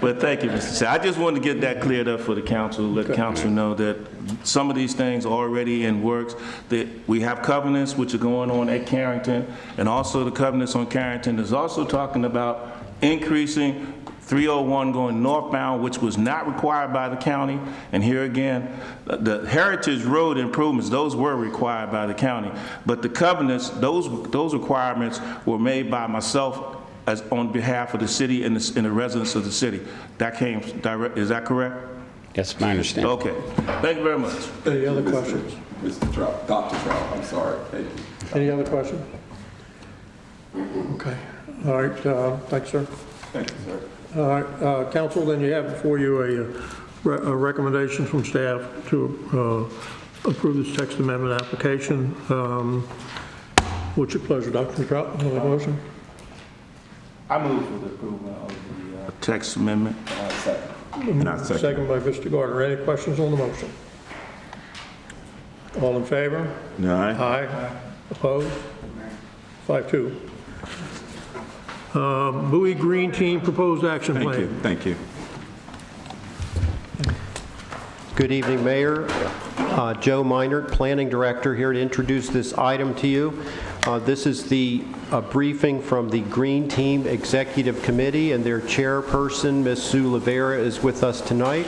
But thank you, Mr. Chair. I just wanted to get that cleared up for the council, let the council know that some of these things are already in works, that we have covenants which are going on at Carrington, and also the covenants on Carrington is also talking about increasing 301 going northbound, which was not required by the county. And here again, the Heritage Road improvements, those were required by the county. But the covenants, those requirements were made by myself as on behalf of the city and the residents of the city. That came direct, is that correct? That's my understanding. Okay. Thank you very much. Any other questions? Mr. Trout, Dr. Trout, I'm sorry. Thank you. Any other questions? Okay. All right. Thanks, sir. Thank you, sir. All right, council, then you have before you a recommendation from staff to approve this text amendment application. What's your pleasure, Dr. Trout? Have a motion? I move for the approval of the text amendment. And I second. Second by Mr. Gardner. Any questions on the motion? All in favor? Aye. Aye. Opposed? 5-2. Bowie Green Team Proposed Action Plan. Thank you, thank you. Good evening, Mayor. Joe Meinert, Planning Director, here to introduce this item to you. This is the briefing from the Green Team Executive Committee, and their chairperson, Ms. Sue Rivera, is with us tonight.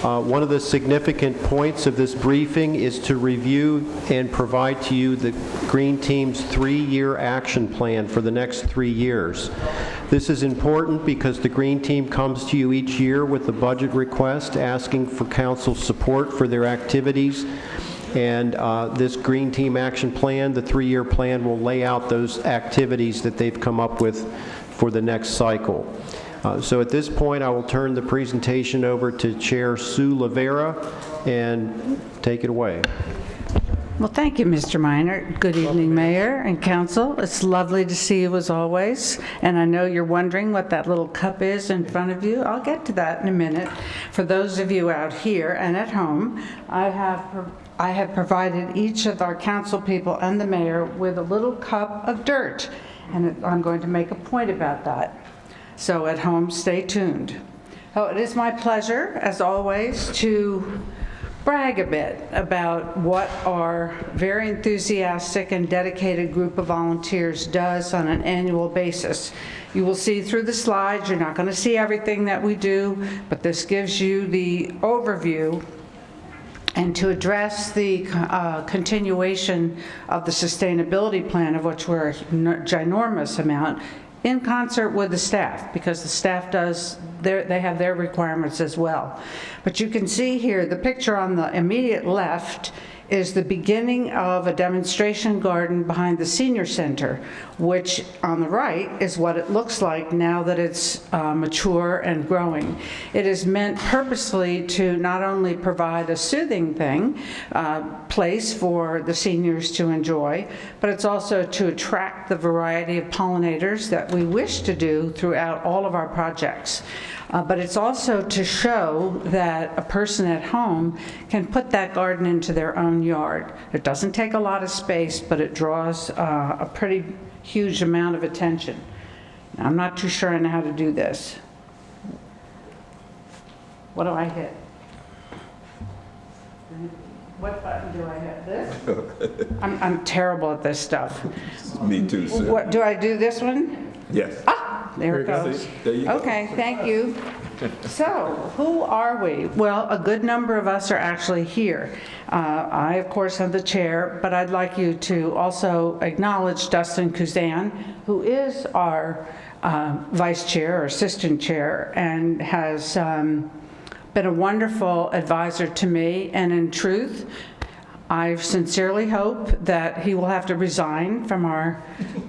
One of the significant points of this briefing is to review and provide to you the Green Team's 3-year action plan for the next 3 years. This is important because the Green Team comes to you each year with a budget request asking for council support for their activities. And this Green Team action plan, the 3-year plan, will lay out those activities that they've come up with for the next cycle. So at this point, I will turn the presentation over to Chair Sue Rivera and take it away. Well, thank you, Mr. Meinert. Good evening, Mayor and Council. It's lovely to see you as always. And I know you're wondering what that little cup is in front of you. I'll get to that in a minute. For those of you out here and at home, I have provided each of our council people and the mayor with a little cup of dirt. And I'm going to make a point about that. So at home, stay tuned. Oh, it is my pleasure, as always, to brag a bit about what our very enthusiastic and dedicated group of volunteers does on an annual basis. You will see through the slides, you're not going to see everything that we do, but this gives you the overview. And to address the continuation of the sustainability plan, of which we're a ginormous amount, in concert with the staff, because the staff they have their requirements as well. But you can see here, the picture on the immediate left is the beginning of a demonstration garden behind the senior center, which on the right is what it looks like now that it's mature and growing. It is meant purposely to not only provide a soothing place for the seniors to enjoy, but it's also to attract the variety of pollinators that we wish to do throughout all of our projects. But it's also to show that a person at home can put that garden into their own yard. It doesn't take a lot of space, but it draws a pretty huge amount of attention. Now, I'm not too sure I know how to do this. What do I hit? What button do I hit? This? I'm terrible at this stuff. Me too, sir. What, do I do this one? Yes. There it goes. There you go. Okay, thank you. So, who are we? Well, a good number of us are actually here. I, of course, am the chair, but I'd like you to also acknowledge Dustin Kuzan, who is our vice chair or assistant chair, and has been a wonderful advisor to me. And in truth, I sincerely hope that he will have to resign from our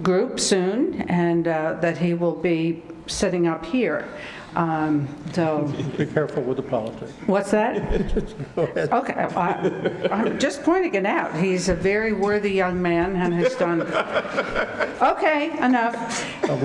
group soon, and that he will be sitting up here. So Be careful with the politics. what's that? Go ahead. Okay, I'm just pointing it out. He's a very worthy young man and has done. Okay, enough.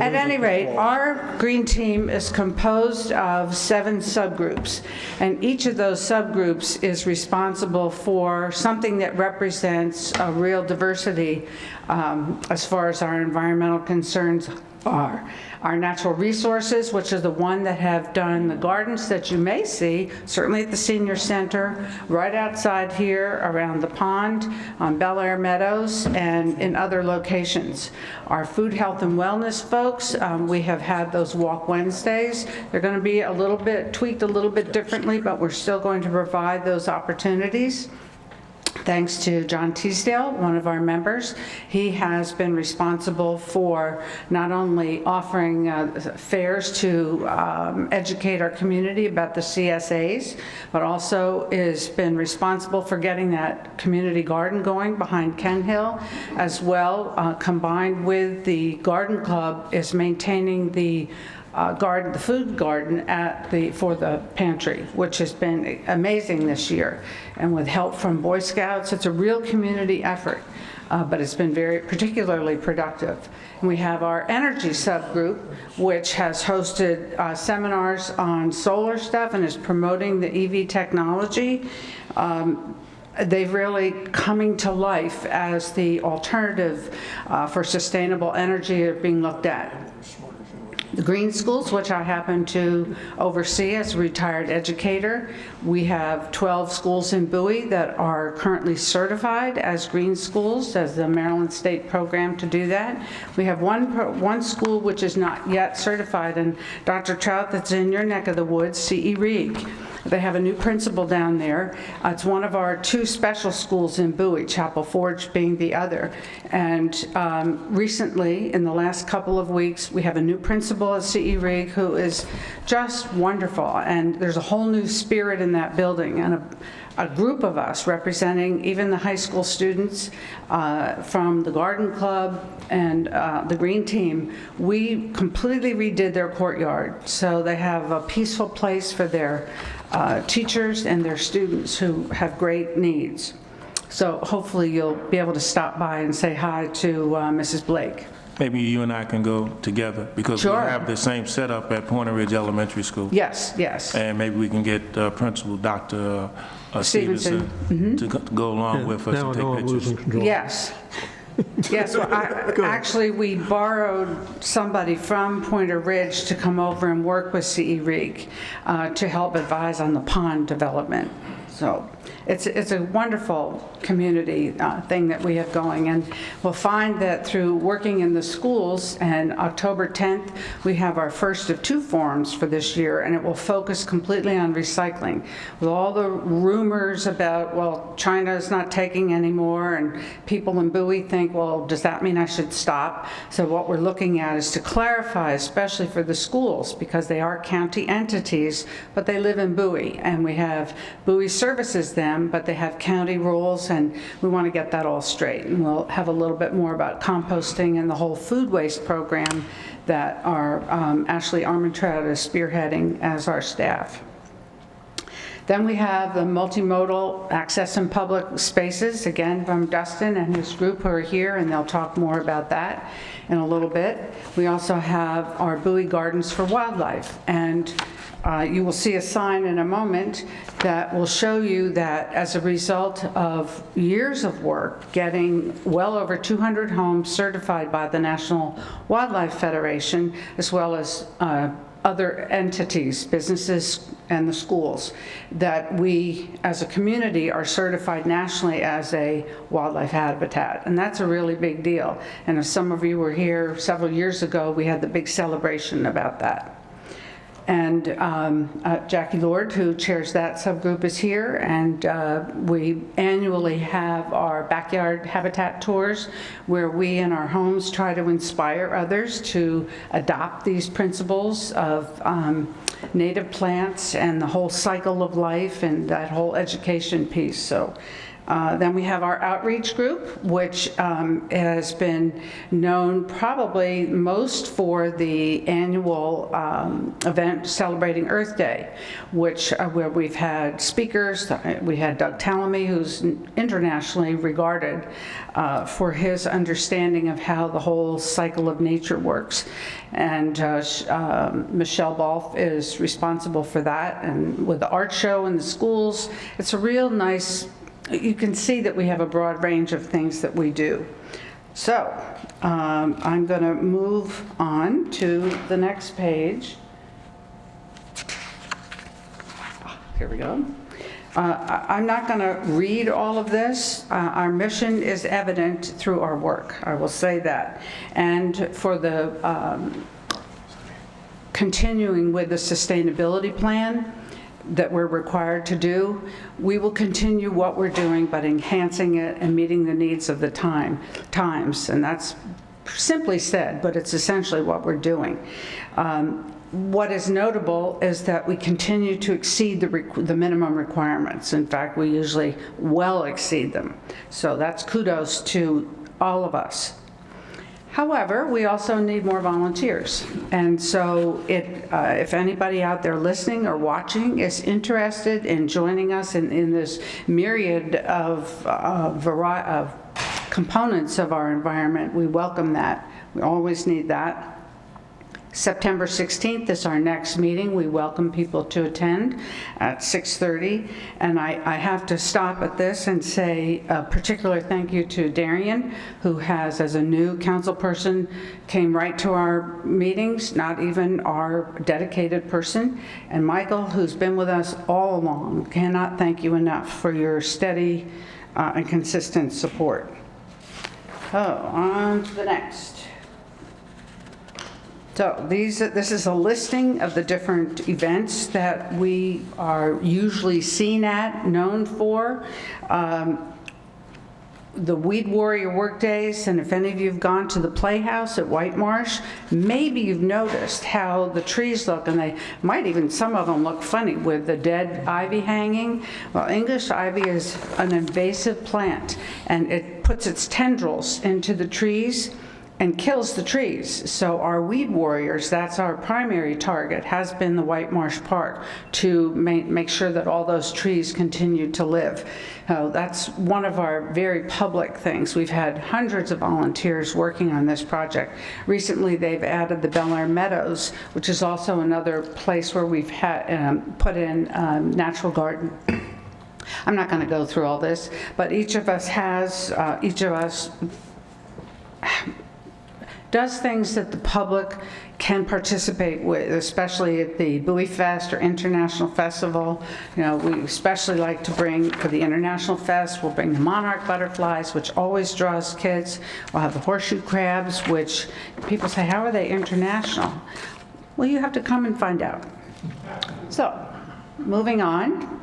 At any rate, our Green Team is composed of 7 subgroups, and each of those subgroups is responsible for something that represents a real diversity as far as our environmental concerns are. Our natural resources, which are the one that have done the gardens that you may see, certainly at the senior center, right outside here, around the pond, on Bel Air Meadows, and in other locations. Our food, health, and wellness folks, we have had those Walk Wednesdays. They're going to be a little bit tweaked a little bit differently, but we're still going to provide those opportunities. Thanks to John Teasdale, one of our members. He has been responsible for not only offering fairs to educate our community about the CSAs, but also has been responsible for getting that community garden going behind Ken Hill, as well, combined with the garden club, is maintaining the food garden for the pantry, which has been amazing this year. And with help from Boy Scouts, it's a real community effort, but it's been very particularly productive. And we have our energy subgroup, which has hosted seminars on solar stuff and is promoting the EV technology. they've really coming to life as the alternative for sustainable energy are being looked at. The green schools, which I happen to oversee as a retired educator, we have 12 schools in Bowie that are currently certified as green schools, as the Maryland State program to do that. We have one school which is not yet certified, and Dr. Trout, that's in your neck of the woods, C.E. Reig. They have a new principal down there. It's one of our 2 special schools in Bowie, Chapel Forge being the other. And recently, in the last couple of weeks, we have a new principal at C.E. Reig who is just wonderful. And there's a whole new spirit in that building, and a group of us representing even the high school students from the Garden Club and the Green Team. We completely redid their courtyard, so they have a peaceful place for their teachers and their students who have great needs. So hopefully you'll be able to stop by and say hi to Mrs. Blake. Maybe you and I can go together, because we Sure. have the same setup at Pointer Ridge Elementary School. Yes, yes. And maybe we can get Principal Dr. Stevenson. Stevenson to go along with us Now and I know take I'm losing pictures. control. Yes. Yes, well, actually, we borrowed somebody from Pointer Ridge to come over and work with C.E. Reig to help advise on the pond development. So it's a wonderful community thing that we have going, and we'll find that through working in the schools, and October 10th, we have our first of 2 forums for this year, and it will focus completely on recycling. With all the rumors about, well, China is not taking anymore, and people in Bowie think, well, does that mean I should stop? So what we're looking at is to clarify, especially for the schools, because they are county entities, but they live in Bowie, and we have Bowie services them, but they have county rules, and we want to get that all straight. And we'll have a little bit more about composting and the whole food waste program that our Ashley Armentrout is spearheading as our staff. Then we have the multimodal access in public spaces, again from Dustin and his group who are here, and they'll talk more about that in a little bit. We also have our Bowie Gardens for Wildlife, and you will see a sign in a moment that will show you that as a result of years of work, getting well over 200 homes certified by the National Wildlife Federation, as well as other entities, businesses, and the schools, that we as a community are certified nationally as a wildlife habitat. And that's a really big deal. And if some of you were here several years ago, we had the big celebration about that. And Jackie Lord, who chairs that subgroup, is here, and we annually have our backyard habitat tours where we in our homes try to inspire others to adopt these principles of native plants and the whole cycle of life and that whole education piece. So. Then we have our outreach group, which has been known probably most for the annual event celebrating Earth Day, which where we've had speakers. We had Doug Tallamy, who's internationally regarded for his understanding of how the whole cycle of nature works. And Michelle Balfe is responsible for that. And with the art show in the schools, it's a real nice. You can see that we have a broad range of things that we do. So I'm going to move on to the next page. Here we go. I'm not going to read all of this. Our mission is evident through our work, I will say that. And for the continuing with the sustainability plan that we're required to do, we will continue what we're doing, but enhancing it and meeting the needs of the times. And that's simply said, but it's essentially what we're doing. What is notable is that we continue to exceed the minimum requirements. In fact, we usually well exceed them. So that's kudos to all of us. However, we also need more volunteers. And so if anybody out there listening or watching is interested in joining us in this myriad of components of our environment, we welcome that. We always need that. September 16th is our next meeting. We welcome people to attend at 6:30. And I have to stop at this and say a particular thank you to Darian, who has, as a new council person, came right to our meetings, not even our dedicated person. And Michael, who's been with us all along, cannot thank you enough for your steady and consistent support. So, on to the next. So this is a listing of the different events that we are usually seen at, known for. The Weed Warrior Workdays, and if any of you have gone to the Playhouse at White Marsh, maybe you've noticed how the trees look, and they might even, some of them look funny with the dead ivy hanging. Well, English ivy is an invasive plant, and it puts its tendrils into the trees and kills the trees. So our weed warriors, that's our primary target, has been the White Marsh Park, to make sure that all those trees continue to live. That's one of our very public things. We've had hundreds of volunteers working on this project. Recently, they've added the Bel Air Meadows, which is also another place where we've had put in natural garden. I'm not going to go through all this, but each of us does things that the public can participate with, especially at the Bowie Fest or International Festival. You know, we especially like to bring, for the International Fest, we'll bring the monarch butterflies, which always draws kids. We'll have the horseshoe crabs, which people say, how are they international? Well, you have to come and find out. So, moving on.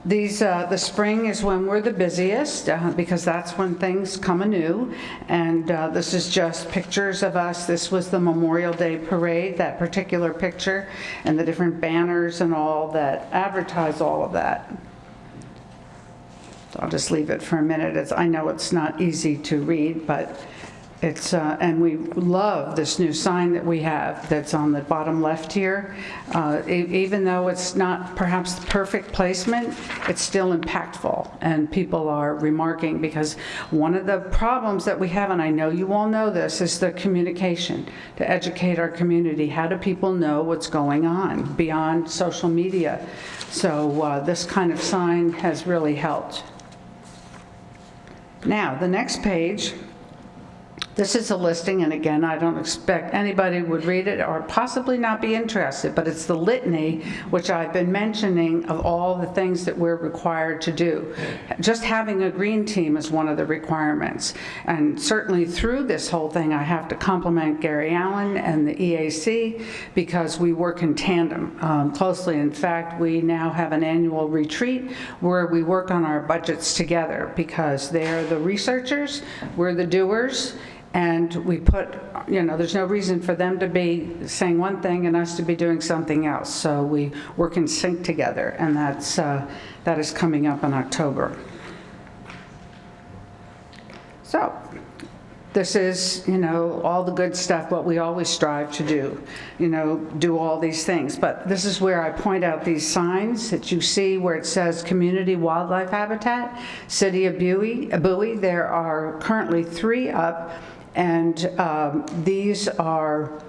The spring is when we're the busiest, because that's when things come anew. And this is just pictures of us. This was the Memorial Day Parade, that particular picture, and the different banners and all that advertise all of that. So I'll just leave it for a minute. I know it's not easy to read, but it's, and we love this new sign that we have that's on the bottom left here. Even though it's not perhaps the perfect placement, it's still impactful, and people are remarking, because one of the problems that we have, and I know you all know this, is the communication, to educate our community. How do people know what's going on beyond social media? So this kind of sign has really helped. Now, the next page. This is a listing, and again, I don't expect anybody would read it or possibly not be interested, but it's the litany, which I've been mentioning, of all the things that we're required to do. Just having a green team is one of the requirements. And certainly through this whole thing, I have to compliment Gary Allen and the EAC, because we work in tandem closely. In fact, we now have an annual retreat where we work on our budgets together, because they're the researchers, we're the doers. And we put, you know, there's no reason for them to be saying one thing and us to be doing something else. So we work in sync together, and that is coming up in October. So this is, you know, all the good stuff, what we always strive to do, you know, do all these things. But this is where I point out these signs that you see where it says Community Wildlife Habitat, City of Bowie. There are currently 3 up. And these are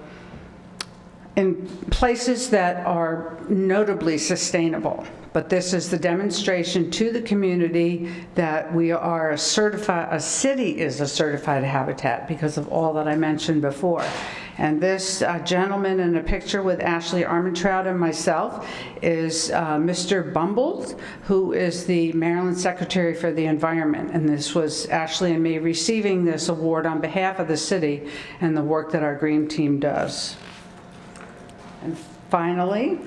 in places that are notably sustainable. But this is the demonstration to the community that we are a city is a certified habitat, because of all that I mentioned before. And this gentleman in a picture with Ashley Armentrout and myself is Mr. Bumbles, who is the Maryland Secretary for the Environment. And this was Ashley and me receiving this award on behalf of the city and the work that our green team does. And finally,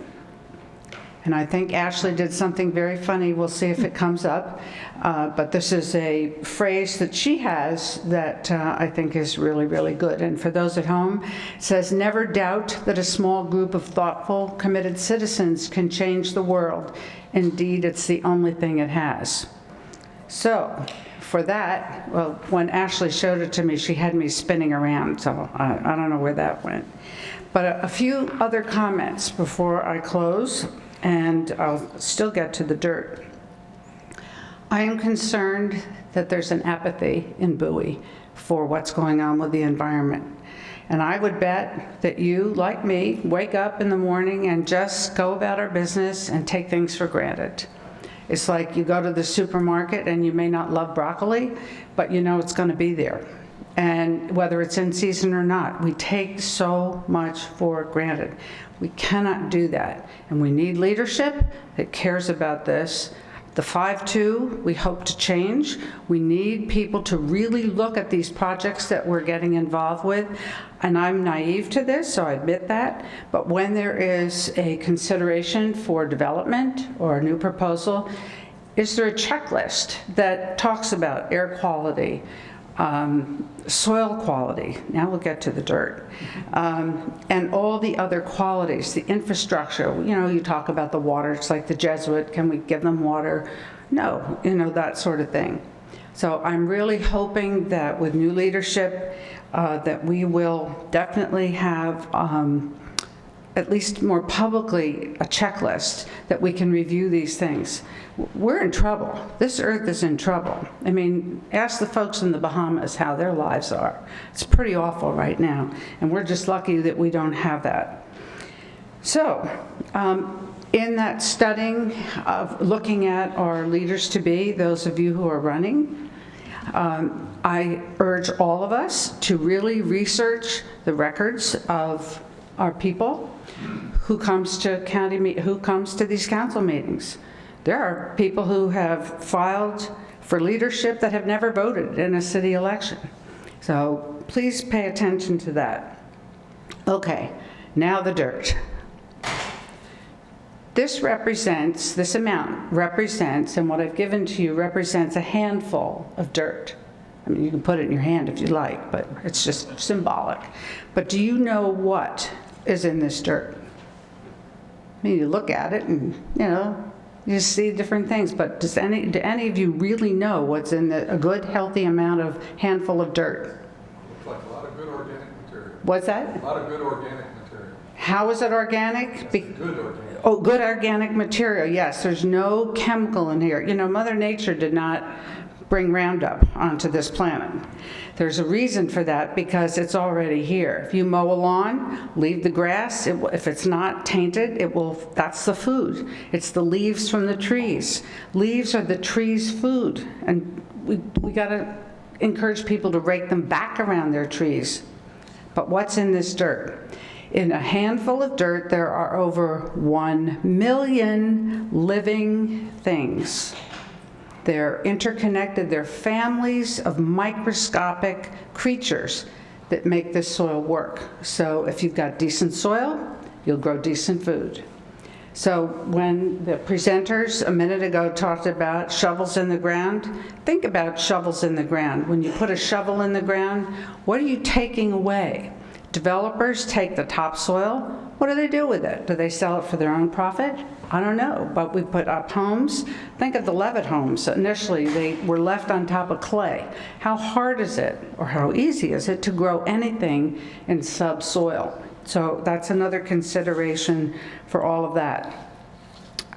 and I think Ashley did something very funny. We'll see if it comes up. But this is a phrase that she has that I think is really, really good. And for those at home, it says, "Never doubt that a small group of thoughtful, committed citizens can change the world. Indeed, it's the only thing it has." So for that, well, when Ashley showed it to me, she had me spinning around. So I don't know where that went. But a few other comments before I close. And I'll still get to the dirt. I am concerned that there's an apathy in Bowie for what's going on with the environment. And I would bet that you, like me, wake up in the morning and just go about our business and take things for granted. It's like you go to the supermarket and you may not love broccoli, but you know it's going to be there. And whether it's in season or not, we take so much for granted. We cannot do that. And we need leadership that cares about this. The 5-2, we hope to change. We need people to really look at these projects that we're getting involved with. And I'm naive to this, so I admit that. But when there is a consideration for development or a new proposal, is there a checklist that talks about air quality, soil quality, now we'll get to the dirt, and all the other qualities, the infrastructure. You know, you talk about the water, it's like the Jesuit, can we give them water? No, you know, that sort of thing. So I'm really hoping that with new leadership, that we will definitely have at least more publicly a checklist that we can review these things. We're in trouble. This earth is in trouble. I mean, ask the folks in the Bahamas how their lives are. It's pretty awful right now, and we're just lucky that we don't have that. So, in that studying of looking at our leaders to be, those of you who are running, I urge all of us to really research the records of our people who comes to these council meetings. There are people who have filed for leadership that have never voted in a city election. So please pay attention to that. Okay, now the dirt. This amount represents, and what I've given to you represents a handful of dirt. I mean, you can put it in your hand if you like, but it's just symbolic. But do you know what is in this dirt? I mean, you look at it and, you know, you see different things, but do any of you really know what's in a good, healthy amount of handful of dirt? Looks like a lot of good organic material. What's that? A lot of good organic material. How is it organic? Good organic. Oh, good organic material, yes. There's no chemical in here. You know, Mother Nature did not bring Roundup onto this planet. There's a reason for that, because it's already here. If you mow a lawn, leave the grass, if it's not tainted, that's the food. It's the leaves from the trees. Leaves are the tree's food, and we gotta encourage people to rake them back around their trees. But what's in this dirt? In a handful of dirt, there are over 1 million living things. They're interconnected. They're families of microscopic creatures that make this soil work. So if you've got decent soil, you'll grow decent food. So when the presenters a minute ago talked about shovels in the ground, think about shovels in the ground. When you put a shovel in the ground, what are you taking away? Developers take the topsoil. What do they do with it? Do they sell it for their own profit? I don't know, but we put up homes. Think of the Levitt homes. Initially, they were left on top of clay. How hard is it, or how easy is it to grow anything in subsoil? So that's another consideration for all of that.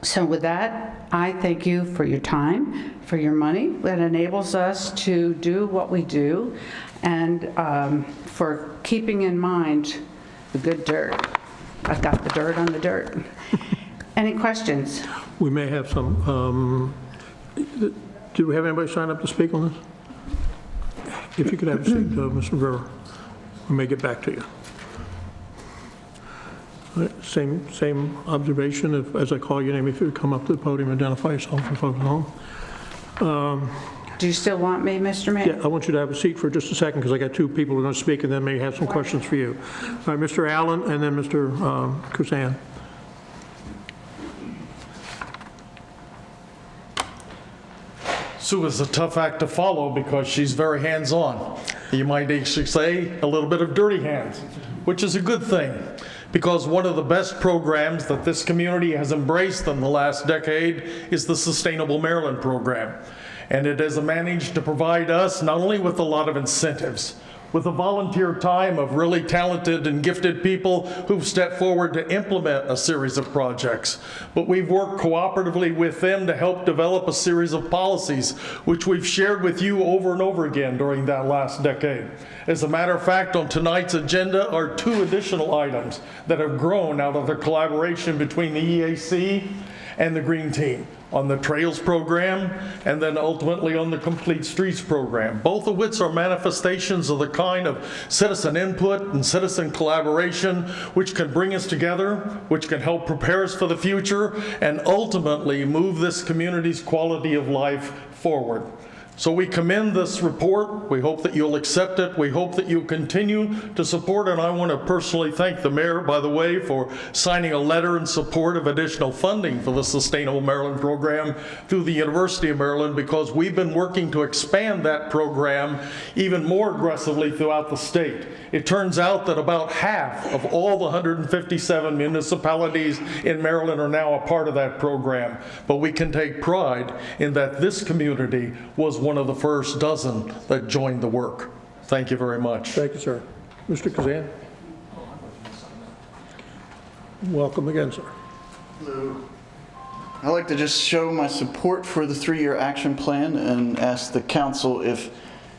So with that, I thank you for your time, for your money that enables us to do what we do, and for keeping in mind the good dirt. I've got the dirt on the dirt. Any questions? We may have some, do we have anybody sign up to speak on this? If you could have a seat, Mr. Rivera, we may get back to you. All right, same observation, as I call your name, if you would come up to the podium, identify yourself for folks at home. Do you still want me, Mr. Mayor? Yeah, I want you to have a seat for just a second, because I got 2 people who are going to speak and then may have some questions for you. All right, Mr. Allen and then Mr. Kuzan. Sue is a tough act to follow because she's very hands-on. You might actually say a little bit of dirty hands, which is a good thing, because one of the best programs that this community has embraced in the last decade is the Sustainable Maryland program. And it has managed to provide us not only with a lot of incentives, with the volunteer time of really talented and gifted people who've stepped forward to implement a series of projects. But we've worked cooperatively with them to help develop a series of policies, which we've shared with you over and over again during that last decade. As a matter of fact, on tonight's agenda are 2 additional items that have grown out of the collaboration between the EAC and the Green Team on the Trails program and then ultimately on the Complete Streets program, both of which are manifestations of the kind of citizen input and citizen collaboration which can bring us together, which can help prepare us for the future, and ultimately move this community's quality of life forward. So we commend this report. We hope that you'll accept it. We hope that you'll continue to support it. And I want to personally thank the mayor, by the way, for signing a letter in support of additional funding for the Sustainable Maryland program through the University of Maryland, because we've been working to expand that program even more aggressively throughout the state. It turns out that about half of all the 157 municipalities in Maryland are now a part of that program. But we can take pride in that this community was one of the first dozen that joined the work. Thank you very much. Thank you, sir. Mr. Kazan? Welcome again, sir. I'd like to just show my support for the 3-year action plan and ask the council if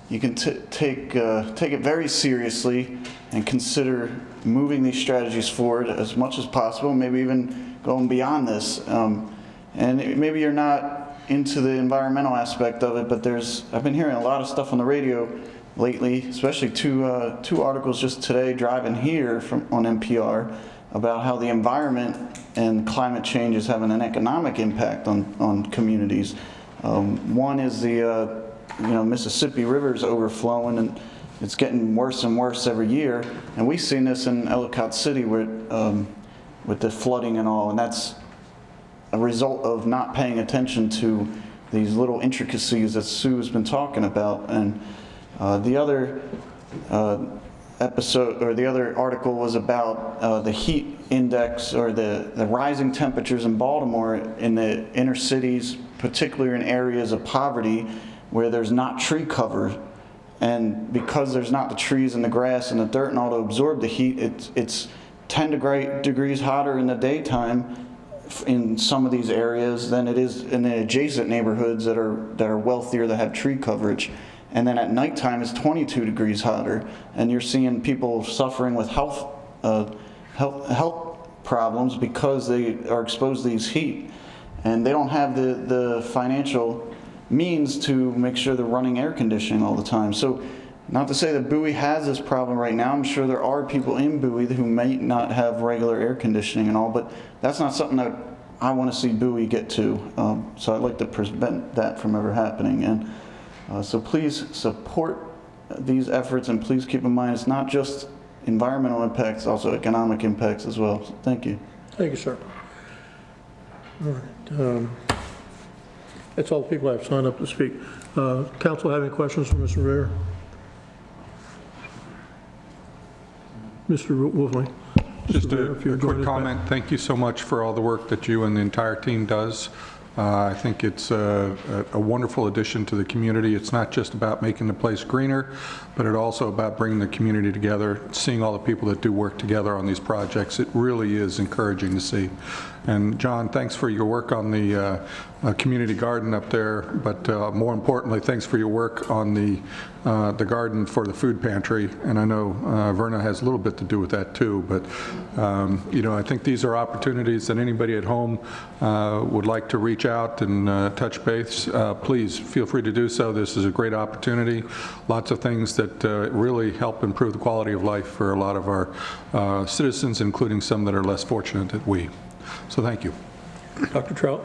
you can take it very seriously and consider moving these strategies forward as much as possible, maybe even going beyond this. And maybe you're not into the environmental aspect of it, but I've been hearing a lot of stuff on the radio lately, especially two articles just today driving here on NPR about how the environment and climate change is having an economic impact on communities. One is the Mississippi River is overflowing, and it's getting worse and worse every year. And we've seen this in Ellicott City with the flooding and all, and that's a result of not paying attention to these little intricacies that Sue's been talking about. And the other episode, or the other article, was about the heat index, or the rising temperatures in Baltimore in the inner cities, particularly in areas of poverty where there's not tree cover. And because there's not the trees and the grass and the dirt and all to absorb the heat, it's 10 degrees hotter in the daytime in some of these areas than it is in the adjacent neighborhoods that are wealthier, that have tree coverage. And then at nighttime it's 22 degrees hotter, and you're seeing people suffering with health problems because they are exposed to these heat, and they don't have the financial means to make sure they're running air conditioning all the time. So, not to say that Bowie has this problem right now. I'm sure there are people in Bowie who may not have regular air conditioning and all, but that's not something that I want to see Bowie get to. So I'd like to prevent that from ever happening. And so please support these efforts, and please keep in mind it's not just environmental impacts, also economic impacts as well. So thank you. Thank you, sir. All right. That's all the people I have signed up to speak. Council have any questions for Mr. Rivera? Mr. Wolfley. Just a quick comment. Thank you so much for all the work that you and the entire team does. I think it's a wonderful addition to the community. It's not just about making the place greener, but it's also about bringing the community together, seeing all the people that do work together on these projects. It really is encouraging to see. And John, thanks for your work on the community garden up there, but more importantly, thanks for your work on the garden for the food pantry. And I know Verna has a little bit to do with that too, but I think these are opportunities that anybody at home would like to reach out and touch base. Please feel free to do so. This is a great opportunity. Lots of things that really help improve the quality of life for a lot of our citizens, including some that are less fortunate than we. So thank you. Dr. Trout.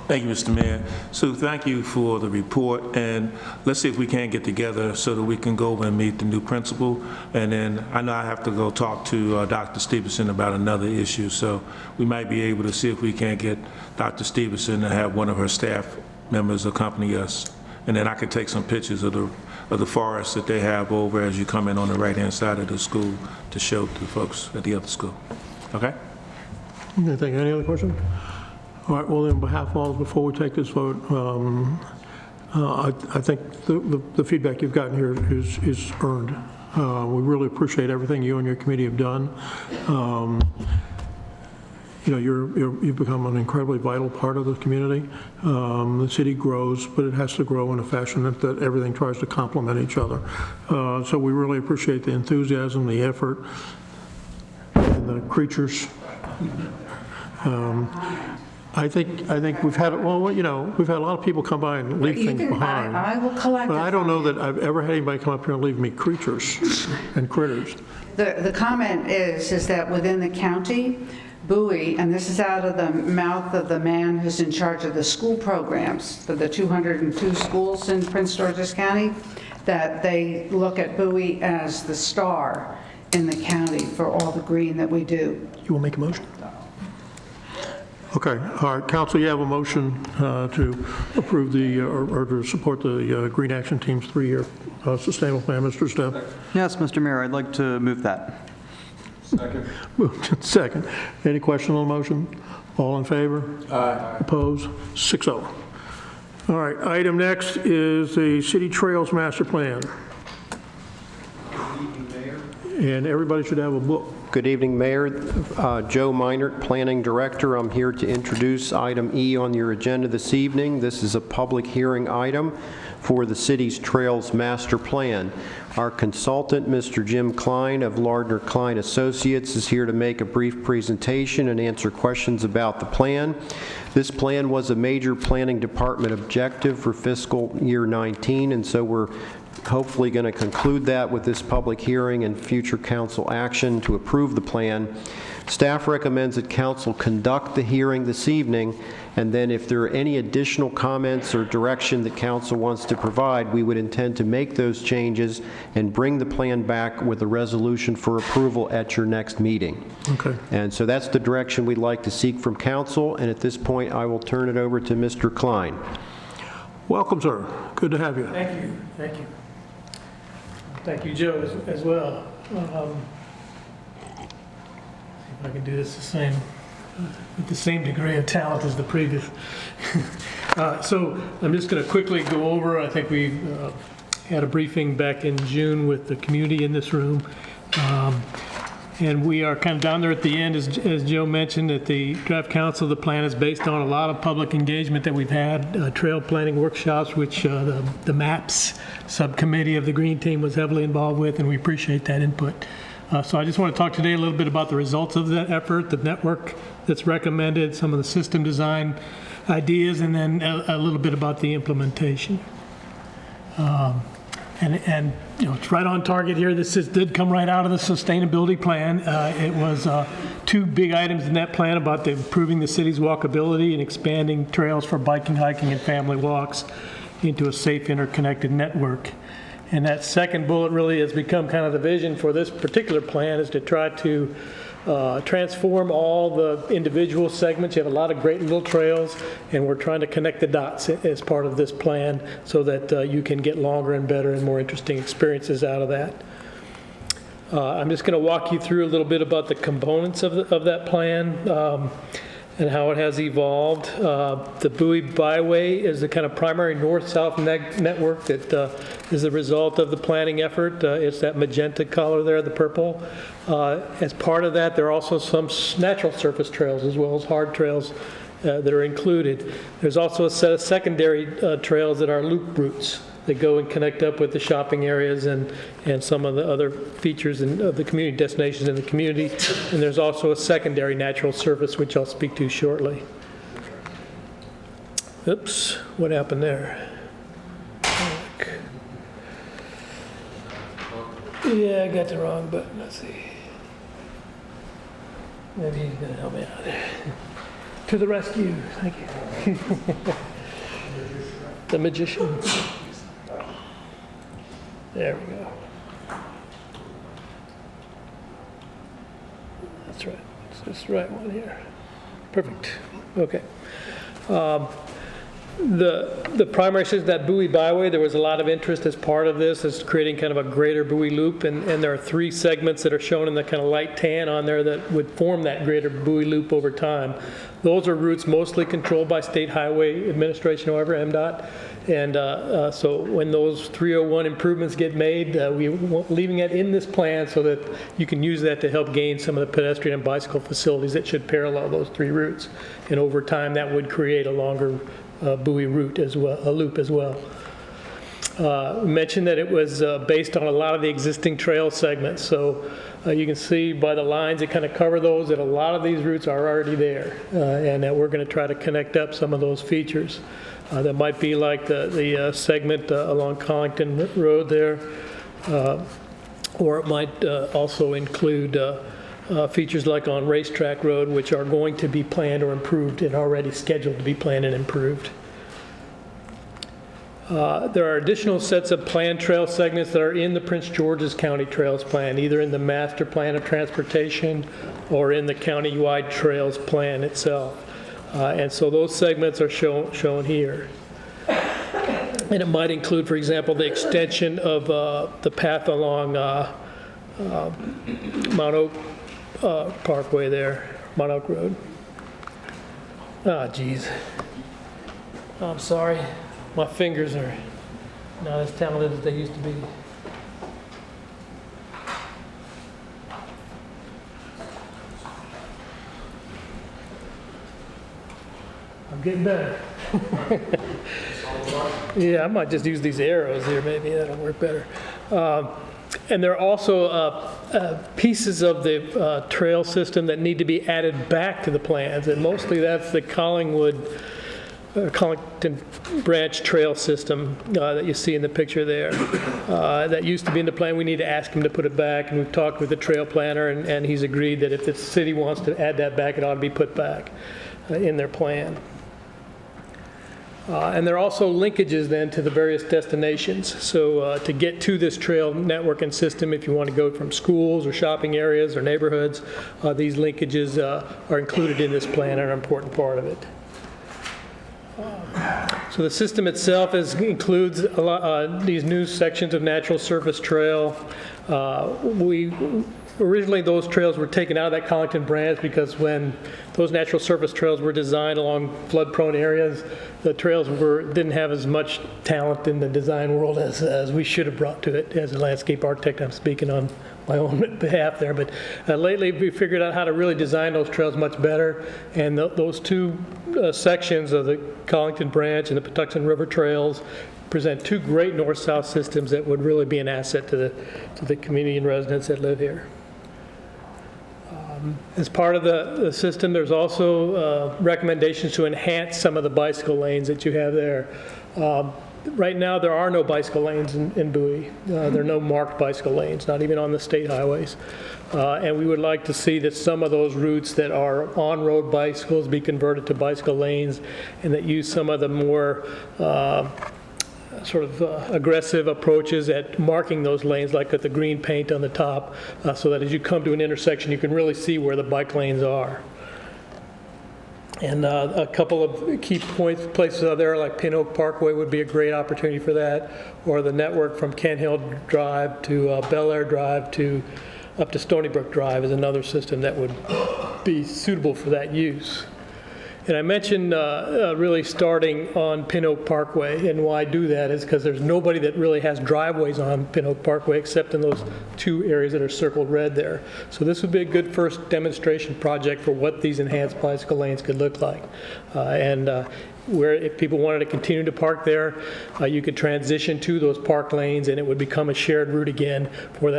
Thank you, Mr. Mayor. So thank you for the report, and let's see if we can get together so that we can go and meet the new principal. And then I know I have to go talk to Dr. Stevenson about another issue, so we might be able to see if we can get Dr. Stevenson to have one of her staff members accompany us. And then I can take some pictures of the forest that they have over as you come in on the right-hand side of the school to show to folks at the other school. Okay? Okay, thank you. Any other questions? All right, well, on behalf of all, before we take this vote, I think the feedback you've gotten here is earned. We really appreciate everything you and your committee have done. You've become an incredibly vital part of the community. The city grows, but it has to grow in a fashion that everything tries to complement each other. So we really appreciate the enthusiasm, the effort, and the creatures. I think we've had a lot of people come by and leave things behind. I will collect But it. I don't know that I've ever had anybody come up here and leave me creatures and critters. The comment is that within the county, Bowie, and this is out of the mouth of the man who's in charge of the school programs for the 202 schools in Prince George's County, that they look at Bowie as the star in the county for all the green that we do. You will make a motion? Okay, all right, council, you have a motion to approve or to support the Green Action Team's 3-year sustainable plan. Mr. Stepp? Yes, Mr. Mayor, I'd like to move that. Second. Moved and second. Any question on the motion? All in favor? Aye. Opposed? 6-0. All right, item next is the City Trails Master Plan. And everybody should have a book. Good evening, Mayor. Joe Meinert, Planning Director. I'm here to introduce item E on your agenda this evening. This is a public hearing item for the city's Trails Master Plan. Our consultant, Mr. Jim Klein of Lardner Klein Associates, is here to make a brief presentation and answer questions about the plan. This plan was a major planning department objective for fiscal year 19, and so we're hopefully going to conclude that with this public hearing and future council action to approve the plan. Staff recommends that council conduct the hearing this evening, and then if there are any additional comments or direction that council wants to provide, we would intend to make those changes and bring the plan back with a resolution for approval at your next meeting. Okay. And so that's the direction we'd like to seek from council, and at this point I will turn it over to Mr. Klein. Welcome, sir. Good to have you. Thank you. Thank you. Thank you, Joe, as well. See if I can do this with the same degree of talent as the previous. So I'm just going to quickly go over. I think we had a briefing back in June with the community in this room. And we are kind of down there at the end, as Joe mentioned, at the draft council. The plan is based on a lot of public engagement that we've had, trail planning workshops, which the MAPS subcommittee of the Green Team was heavily involved with, and we appreciate that input. So I just want to talk today a little bit about the results of that effort, the network that's recommended, some of the system design ideas, and then a little bit about the implementation. And it's right on target here. This did come right out of the sustainability plan. It was 2 big items in that plan about improving the city's walkability and expanding trails for biking, hiking, and family walks into a safe, interconnected network. And that second bullet really has become kind of the vision for this particular plan, is to try to transform all the individual segments. You have a lot of great little trails, and we're trying to connect the dots as part of this plan so that you can get longer and better and more interesting experiences out of that. I'm just going to walk you through a little bit about the components of that plan and how it has evolved. The Bowie Byway is the kind of primary north-south network that is the result of the planning effort. It's that magenta color there, the purple. As part of that, there are also some natural surface trails as well as hard trails that are included. There's also a set of secondary trails that are loop routes that go and connect up with the shopping areas and some of the other features of the community destinations in the community. And there's also a secondary natural surface, which I'll speak to shortly. Oops, what happened there? Yeah, I got the wrong button. Let's see. Maybe he's going to help me out. To the rescue. Thank you. The magician. There we go. That's right. It's the right one here. Perfect. Okay. The primary system, that Bowie byway, there was a lot of interest as part of this, as creating kind of a greater Bowie loop, and there are 3 segments that are shown in the kind of light tan on there that would form that greater Bowie loop over time. Those are routes mostly controlled by State Highway Administration, however, MDOT. And so when those 301 improvements get made, we're leaving it in this plan so that you can use that to help gain some of the pedestrian and bicycle facilities that should parallel those 3 routes. And over time, that would create a longer Bowie route as well, a loop as well. We mentioned that it was based on a lot of the existing trail segments. So you can see by the lines that kind of cover those that a lot of these routes are already there, and that we're going to try to connect up some of those features. That might be like the segment along Collington Road there, or it might also include features like on Racetrack Road, which are going to be planned or improved and already scheduled to be planned and improved. There are additional sets of planned trail segments that are in the Prince George's County Trails Plan, either in the Master Plan of Transportation or in the county-wide Trails Plan itself. And so those segments are shown here. And it might include, for example, the extension of the path along Mount Oak Parkway there, Mount Oak Road. Ah, geez. I'm sorry. My fingers are not as talented as they used to be. I'm getting better. Yeah, I might just use these arrows here, maybe that'll work better. And there are also pieces of the trail system that need to be added back to the plans, and mostly that's the Collington Branch Trail System that you see in the picture there. That used to be in the plan. We need to ask him to put it back, and we've talked with the trail planner, and he's agreed that if the city wants to add that back, it ought to be put back in their plan. And there are also linkages then to the various destinations. So to get to this trail network and system, if you want to go from schools or shopping areas or neighborhoods, these linkages are included in this plan and are an important part of it. So the system itself includes a lot, these new sections of natural surface trail. Originally, those trails were taken out of that Collington branch because when those natural surface trails were designed along flood-prone areas, the trails didn't have as much talent in the design world as we should have brought to it. As a landscape architect, I'm speaking on my own behalf there. But lately, we figured out how to really design those trails much better. And those 2 sections of the Collington branch and the Patuxent River trails present 2 great north-south systems that would really be an asset to the community and residents that live here. As part of the system, there's also recommendations to enhance some of the bicycle lanes that you have there. Right now, there are no bicycle lanes in Bowie. There are no marked bicycle lanes, not even on the state highways. And we would like to see that some of those routes that are on-road bicycles be converted to bicycle lanes, and that use some of the more sort of aggressive approaches at marking those lanes, like with the green paint on the top, so that as you come to an intersection, you can really see where the bike lanes are. And a couple of key places out there, like Pin Oak Parkway would be a great opportunity for that, or the network from Kent Hill Drive to Bel Air Drive up to Stony Brook Drive is another system that would be suitable for that use. And I mentioned really starting on Pin Oak Parkway, and why I do that is because there's nobody that really has driveways on Pin Oak Parkway except in those 2 areas that are circled red there. So this would be a good first demonstration project for what these enhanced bicycle lanes could look like. Where if people wanted to continue to park there, you could transition to those park lanes and it would become a shared route again for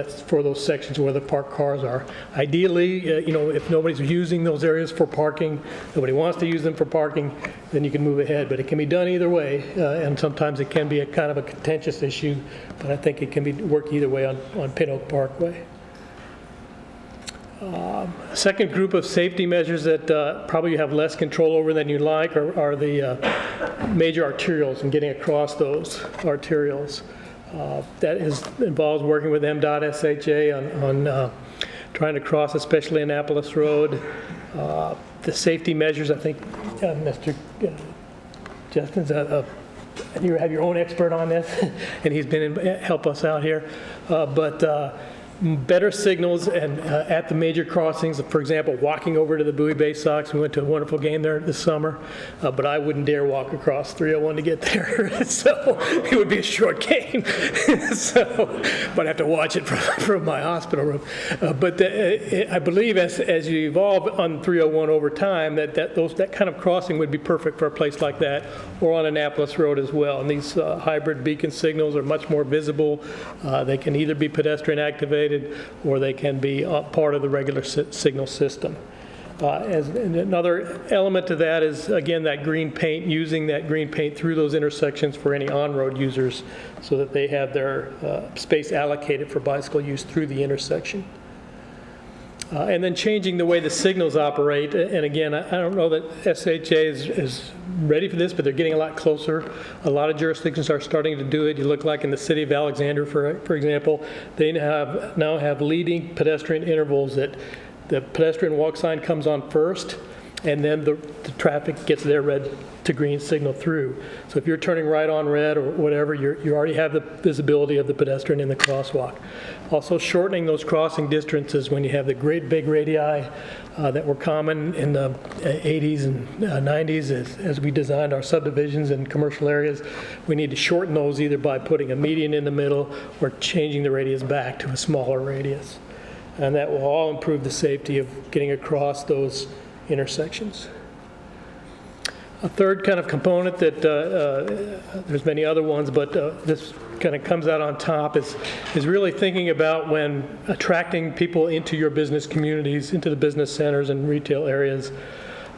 those sections where the parked cars are. Ideally, if nobody's using those areas for parking, nobody wants to use them for parking, then you can move ahead. But it can be done either way, and sometimes it can be a kind of a contentious issue, but I think it can work either way on Pin Oak Parkway. Second group of safety measures that probably you have less control over than you like are the major arterials and getting across those arterials. That involves working with MDOT SHA on trying to cross, especially Annapolis Road. The safety measures, I think Mr. Justin's you have your own expert on this, and he's been help us out here. But better signals and at the major crossings, for example, walking over to the Bowie Bay Sox. We went to a wonderful game there this summer, but I wouldn't dare walk across 301 to get there, so it would be a short game. So, but I have to watch it from my hospital room. But I believe as you evolve on 301 over time, that kind of crossing would be perfect for a place like that, or on Annapolis Road as well. And these hybrid beacon signals are much more visible. They can either be pedestrian activated or they can be part of the regular signal system. And another element to that is, again, that green paint, using that green paint through those intersections for any on-road users so that they have their space allocated for bicycle use through the intersection. And then changing the way the signals operate. And again, I don't know that SHA is ready for this, but they're getting a lot closer. A lot of jurisdictions are starting to do it. You look like in the city of Alexandria, for example, they now have leading pedestrian intervals that the pedestrian walk sign comes on first, and then the traffic gets their red to green signal through. So if you're turning right on red or whatever, you already have the visibility of the pedestrian in the crosswalk. Also shortening those crossing distances when you have the great big radii that were common in the 80s and 90s as we designed our subdivisions and commercial areas. We need to shorten those either by putting a median in the middle or changing the radius back to a smaller radius. And that will all improve the safety of getting across those intersections. A third kind of component that there's many other ones, but this kind of comes out on top is really thinking about when attracting people into your business communities, into the business centers and retail areas.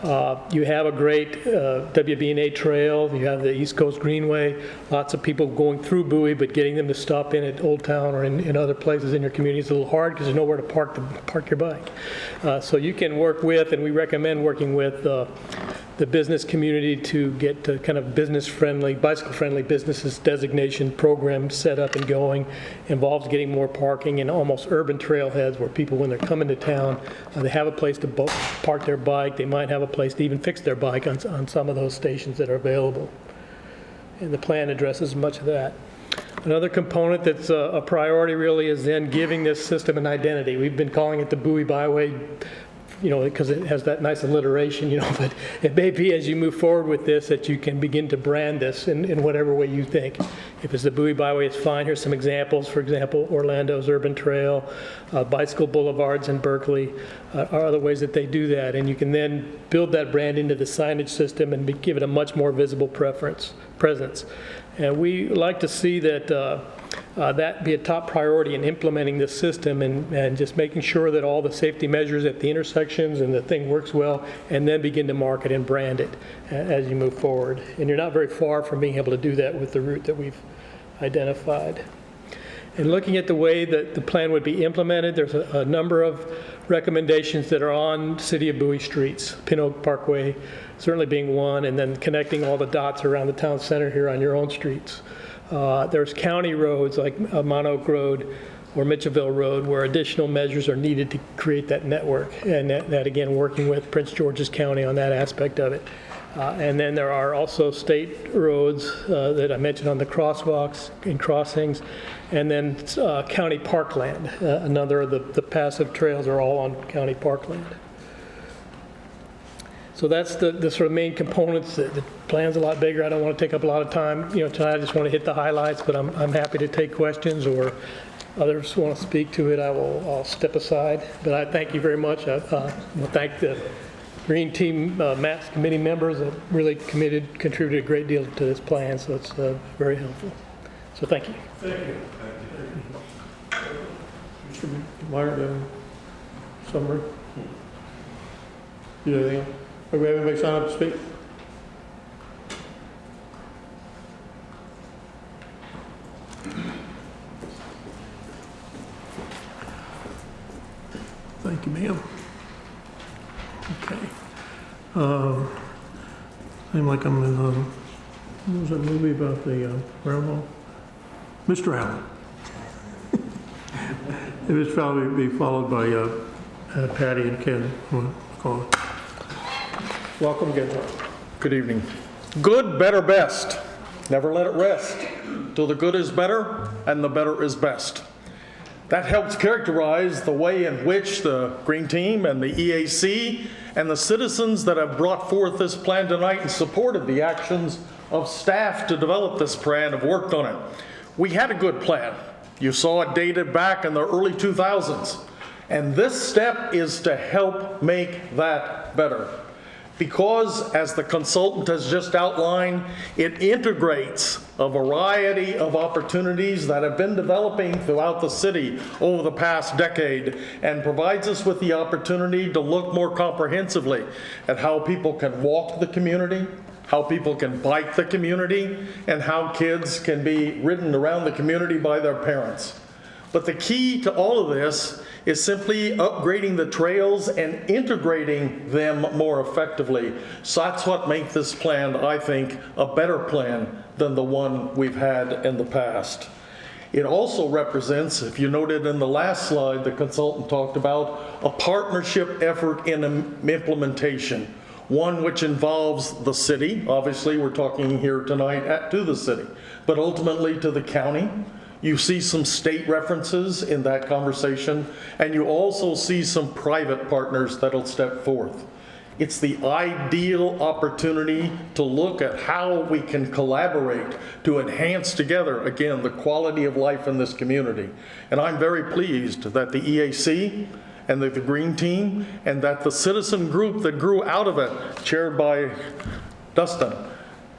You have a great WB&A trail. You have the East Coast Greenway. Lots of people going through Bowie, but getting them to stop in at Old Town or in other places in your community is a little hard because there's nowhere to park your bike. So you can work with, and we recommend working with the business community to get to kind of business-friendly, bicycle-friendly businesses designation program set up and going. Involves getting more parking in almost urban trailheads where people, when they're coming to town, they have a place to park their bike. They might have a place to even fix their bike on some of those stations that are available. And the plan addresses much of that. Another component that's a priority really is then giving this system an identity. We've been calling it the Bowie Byway, because it has that nice alliteration, but it may be as you move forward with this that you can begin to brand this in whatever way you think. If it's the Bowie Byway, it's fine. Here's some examples. For example, Orlando's Urban Trail, bicycle boulevards in Berkeley are other ways that they do that. And you can then build that brand into the signage system and give it a much more visible presence. And we like to see that that be a top priority in implementing this system and just making sure that all the safety measures at the intersections and the thing works well, and then begin to market and brand it as you move forward. And you're not very far from being able to do that with the route that we've identified. And looking at the way that the plan would be implemented, there's a number of recommendations that are on City of Bowie streets, Pin Oak Parkway certainly being one, and then connecting all the dots around the town center here on your own streets. There's county roads like Mount Oak Road or Mitchellville Road where additional measures are needed to create that network, and that again working with Prince George's County on that aspect of it. And then there are also state roads that I mentioned on the crosswalks and crossings, and then county parkland. Another of the passive trails are all on county parkland. So that's the sort of main components. The plan's a lot bigger. I don't want to take up a lot of time. Tonight I just want to hit the highlights, but I'm happy to take questions, or others want to speak to it. I'll step aside. But I thank you very much. I thank the Green Team MAPS committee members that really contributed a great deal to this plan. So it's very helpful. So thank you. Thank you. Mr. Meyer, summary? You have anything else? Do we have anybody sign up to speak? Thank you, ma'am. Okay. Seems like I'm in, what was that movie about the groundhog? Mr. Allen. It was probably be followed by Patty and Ken. Call it. Welcome again, John. Good evening. Good, better, best. Never let it rest till the good is better and the better is best. That helps characterize the way in which the Green Team and the EAC and the citizens that have brought forth this plan tonight and supported the actions of staff to develop this plan have worked on it. We had a good plan. You saw it dated back in the early 2000s. And this step is to help make that better. Because, as the consultant has just outlined, it integrates a variety of opportunities that have been developing throughout the city over the past decade and provides us with the opportunity to look more comprehensively at how people can walk the community, how people can bike the community, and how kids can be ridden around the community by their parents. But the key to all of this is simply upgrading the trails and integrating them more effectively. So that's what makes this plan, I think, a better plan than the one we've had in the past. It also represents, if you noted in the last slide, the consultant talked about a partnership effort in implementation, one which involves the city. Obviously, we're talking here tonight to the city, but ultimately to the county. You see some state references in that conversation, and you also see some private partners that'll step forth. It's the ideal opportunity to look at how we can collaborate to enhance together, again, the quality of life in this community. And I'm very pleased that the EAC and the Green Team and that the citizen group that grew out of it, chaired by Dustin,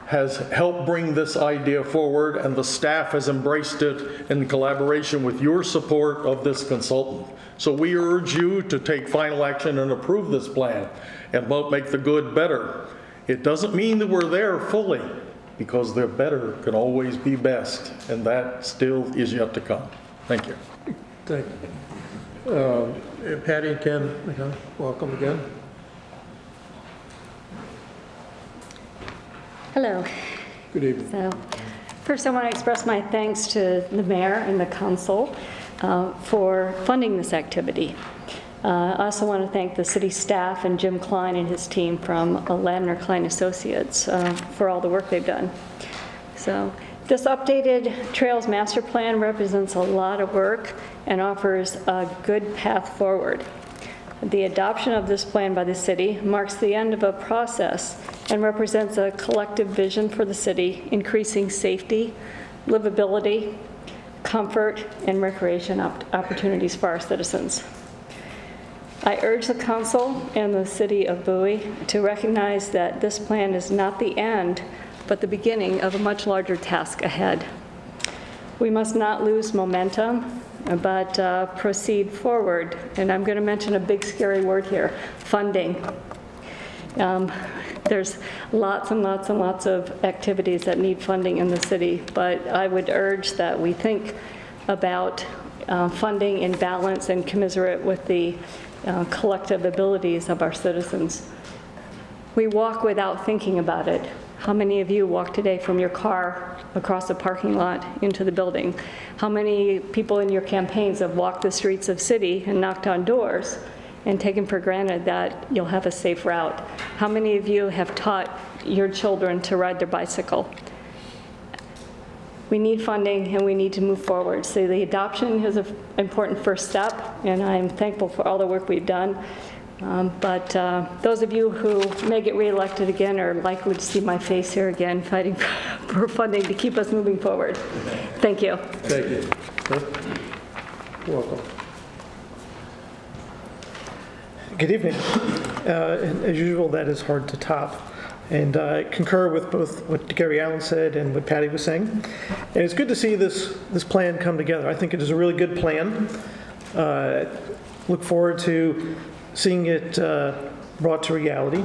has helped bring this idea forward, and the staff has embraced it in collaboration with your support of this consultant. So we urge you to take final action and approve this plan and make the good better. It doesn't mean that we're there fully, because the better can always be best, and that still is yet to come. Thank you. Thank you. Patty and Ken, welcome again. Hello. Good evening. So, first I want to express my thanks to the mayor and the council for funding this activity. I also want to thank the city staff and Jim Klein and his team from Ladner Klein Associates for all the work they've done. So, this updated Trails Master Plan represents a lot of work and offers a good path forward. The adoption of this plan by the city marks the end of a process and represents a collective vision for the city, increasing safety, livability, comfort, and recreation opportunities for our citizens. I urge the council and the city of Bowie to recognize that this plan is not the end, but the beginning of a much larger task ahead. We must not lose momentum, but proceed forward. And I'm going to mention a big scary word here, funding. There's lots and lots and lots of activities that need funding in the city, but I would urge that we think about funding in balance and commiserate with the collective abilities of our citizens. We walk without thinking about it. How many of you walked today from your car across the parking lot into the building? How many people in your campaigns have walked the streets of city and knocked on doors and taken for granted that you'll have a safe route? How many of you have taught your children to ride their bicycle? We need funding and we need to move forward. So the adoption is an important first step, and I'm thankful for all the work we've done. But those of you who may get reelected again are likely to see my face here again fighting for funding to keep us moving forward. Thank you. Thank you. Welcome. Good evening. And as usual, that is hard to top. And I concur with both what Gary Allen said and what Patty was saying. And it's good to see this plan come together. I think it is a really good plan. Look forward to seeing it brought to reality.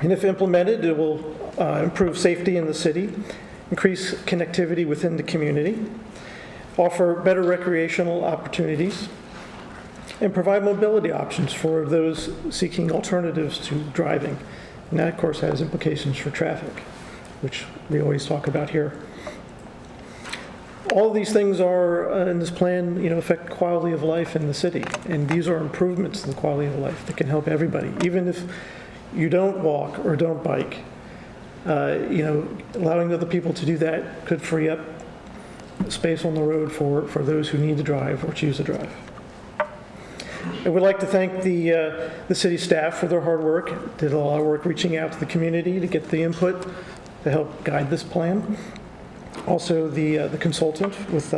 And if implemented, it will improve safety in the city, increase connectivity within the community, offer better recreational opportunities, and provide mobility options for those seeking alternatives to driving. And that, of course, has implications for traffic, which we always talk about here. All of these things are in this plan, affect quality of life in the city, and these are improvements to the quality of life that can help everybody. Even if you don't walk or don't bike, allowing other people to do that could free up space on the road for those who need to drive or choose to drive. I would like to thank the city staff for their hard work. Did a lot of work reaching out to the community to get the input to help guide this plan. Also, the consultant with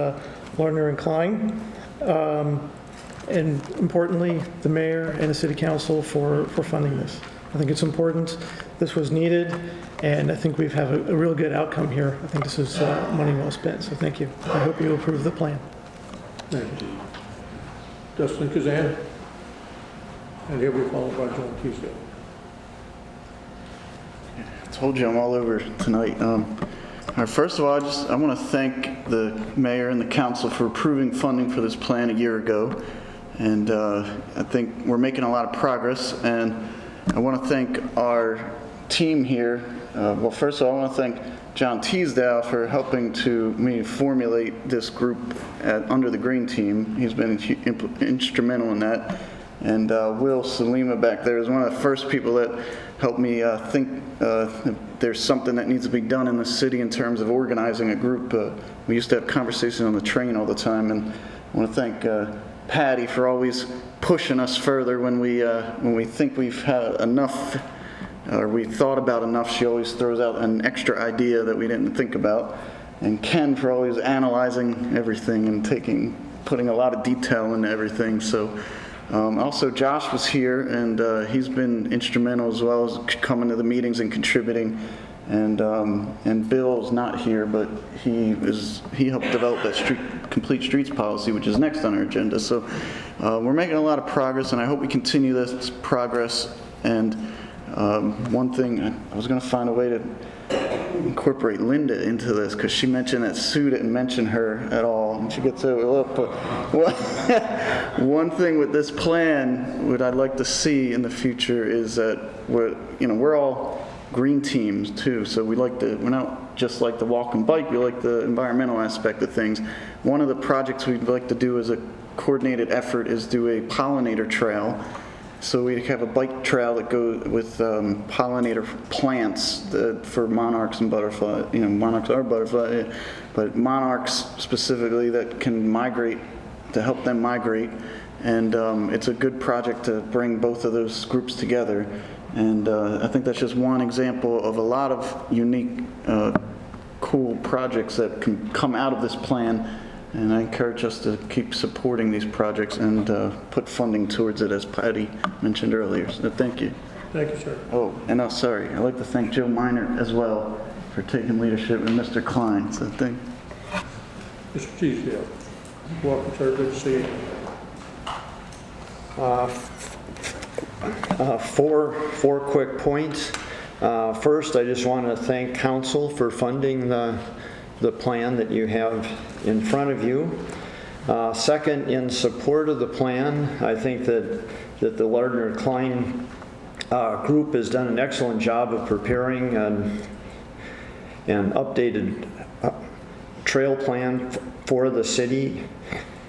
Lardner and Klein, and importantly, the mayor and the city council for funding this. I think it's important. This was needed, and I think we've had a real good outcome here. I think this is money well spent, so thank you. I hope you approve the plan. Thank you. Justin Kazan, and he'll be followed by John Teasdale. I told you I'm all over tonight. First of all, I want to thank the mayor and the council for approving funding for this plan a year ago. And I think we're making a lot of progress. And I want to thank our team here. Well, first of all, I want to thank John Teasdale for helping me formulate this group under the Green Team. He's been instrumental in that. And Will Salima back there is one of the first people that helped me think there's something that needs to be done in the city in terms of organizing a group. We used to have conversations on the train all the time, and I want to thank Patty for always pushing us further when we think we've had enough or we thought about enough. She always throws out an extra idea that we didn't think about. And Ken for always analyzing everything and putting a lot of detail into everything. So also Josh was here, and he's been instrumental as well as coming to the meetings and contributing. And Bill's not here, but he helped develop that complete streets policy, which is next on our agenda. So we're making a lot of progress, and I hope we continue this progress. And one thing, I was going to find a way to incorporate Linda into this, because she mentioned that Sue didn't mention her at all, and she gets overlooked. But one thing with this plan, what I'd like to see in the future is that we're all green teams too, so we're not just like the walk and bike, we like the environmental aspect of things. One of the projects we'd like to do as a coordinated effort is do a pollinator trail. So we have a bike trail that goes with pollinator plants for monarchs and butterflies. Monarchs are butterflies, but monarchs specifically that can migrate, to help them migrate. And it's a good project to bring both of those groups together. And I think that's just one example of a lot of unique, cool projects that can come out of this plan. And I encourage us to keep supporting these projects and put funding towards it, as Patty mentioned earlier. So thank you. Thank you, sir. Oh, and sorry, I'd like to thank Joe Minor as well for taking leadership, and Mr. Klein. So thank you. Mr. Teasdale, welcome, sir. Good to see you. Four quick points. First, I just want to thank council for funding the plan that you have in front of you. Second, in support of the plan, I think that the Lardner Klein group has done an excellent job of preparing an updated trail plan for the city.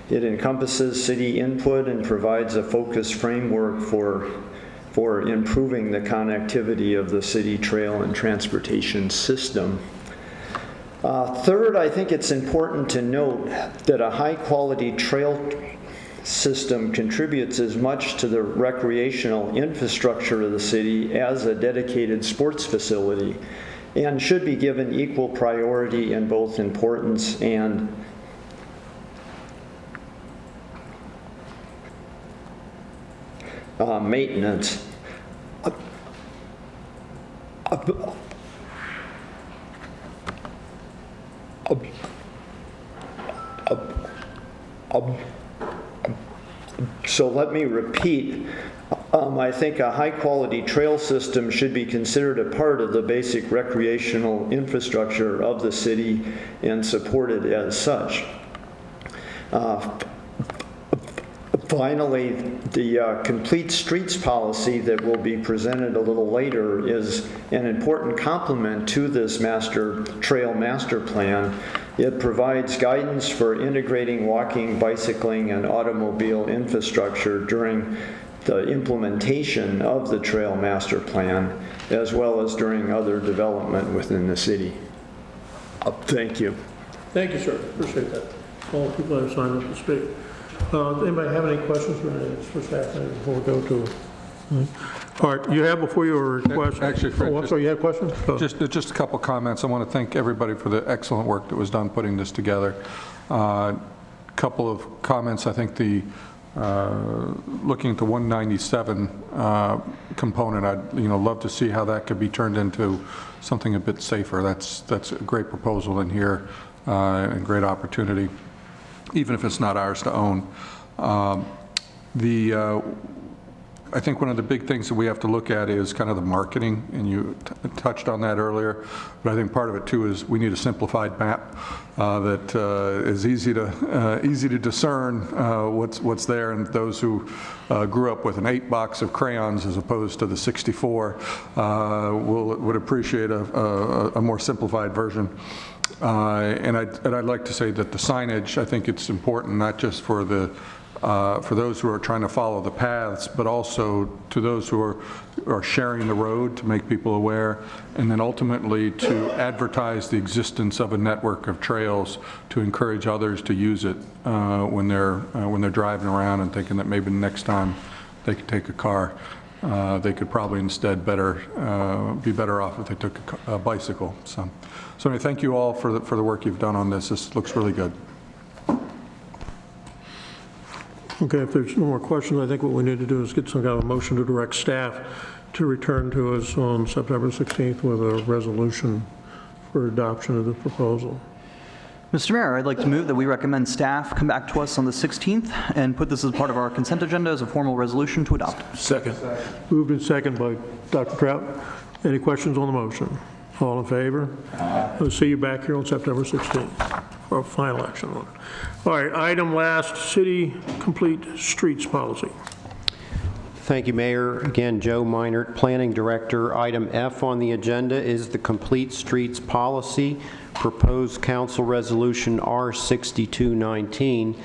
It encompasses city input and provides a focused framework for improving the connectivity of the city trail and transportation system. Third, I think it's important to note that a high-quality trail system contributes as much to the recreational infrastructure of the city as a dedicated sports facility, and should be given equal priority in both importance and maintenance. So let me repeat. I think a high-quality trail system should be considered a part of the basic recreational infrastructure of the city and supported as such. Finally, the complete streets policy that will be presented a little later is an important complement to this trail master plan. It provides guidance for integrating walking, bicycling, and automobile infrastructure during the implementation of the trail master plan, as well as during other development within the city. Thank you. Thank you, sir. Appreciate that. All the people that have signed up to speak. Anybody have any questions for staff before we go to? All right, you have before you a request. Actually, Fred, I'm sorry, you had questions? Just a couple comments. I want to thank everybody for the excellent work that was done putting this together. Couple of comments. I think the looking at the 197 component, I'd love to see how that could be turned into something a bit safer. That's a great proposal in here and great opportunity, even if it's not ours to own. I think one of the big things that we have to look at is kind of the marketing, and you touched on that earlier, but I think part of it too is we need a simplified map that is easy to discern what's there, and those who grew up with an 8-box of crayons as opposed to the 64 would appreciate a more simplified version. And I'd like to say that the signage, I think it's important not just for those who are trying to follow the paths, but also to those who are sharing the road to make people aware, and then ultimately to advertise the existence of a network of trails to encourage others to use it when they're driving around and thinking that maybe the next time they could take a car, they could probably instead be better off if they took a bicycle. So anyway, thank you all for the work you've done on this. This looks really good. Okay, if there's no more questions, I think what we need to do is get some kind of a motion to direct staff to return to us on September 16th with a resolution for adoption of the proposal. Mr. Mayor, I'd like to move that we recommend staff come back to us on the 16th and put this as part of our consent agenda as a formal resolution to adopt. Second. Moved and second by Dr. Trout. Any questions on the motion? All in favor? We'll see you back here on September 16th for a final action on it. All right, item last, city complete streets policy. Thank you, Mayor. Again, Joe Meinert, Planning Director. Item F on the agenda is the Complete Streets Policy, Proposed Council Resolution R6219.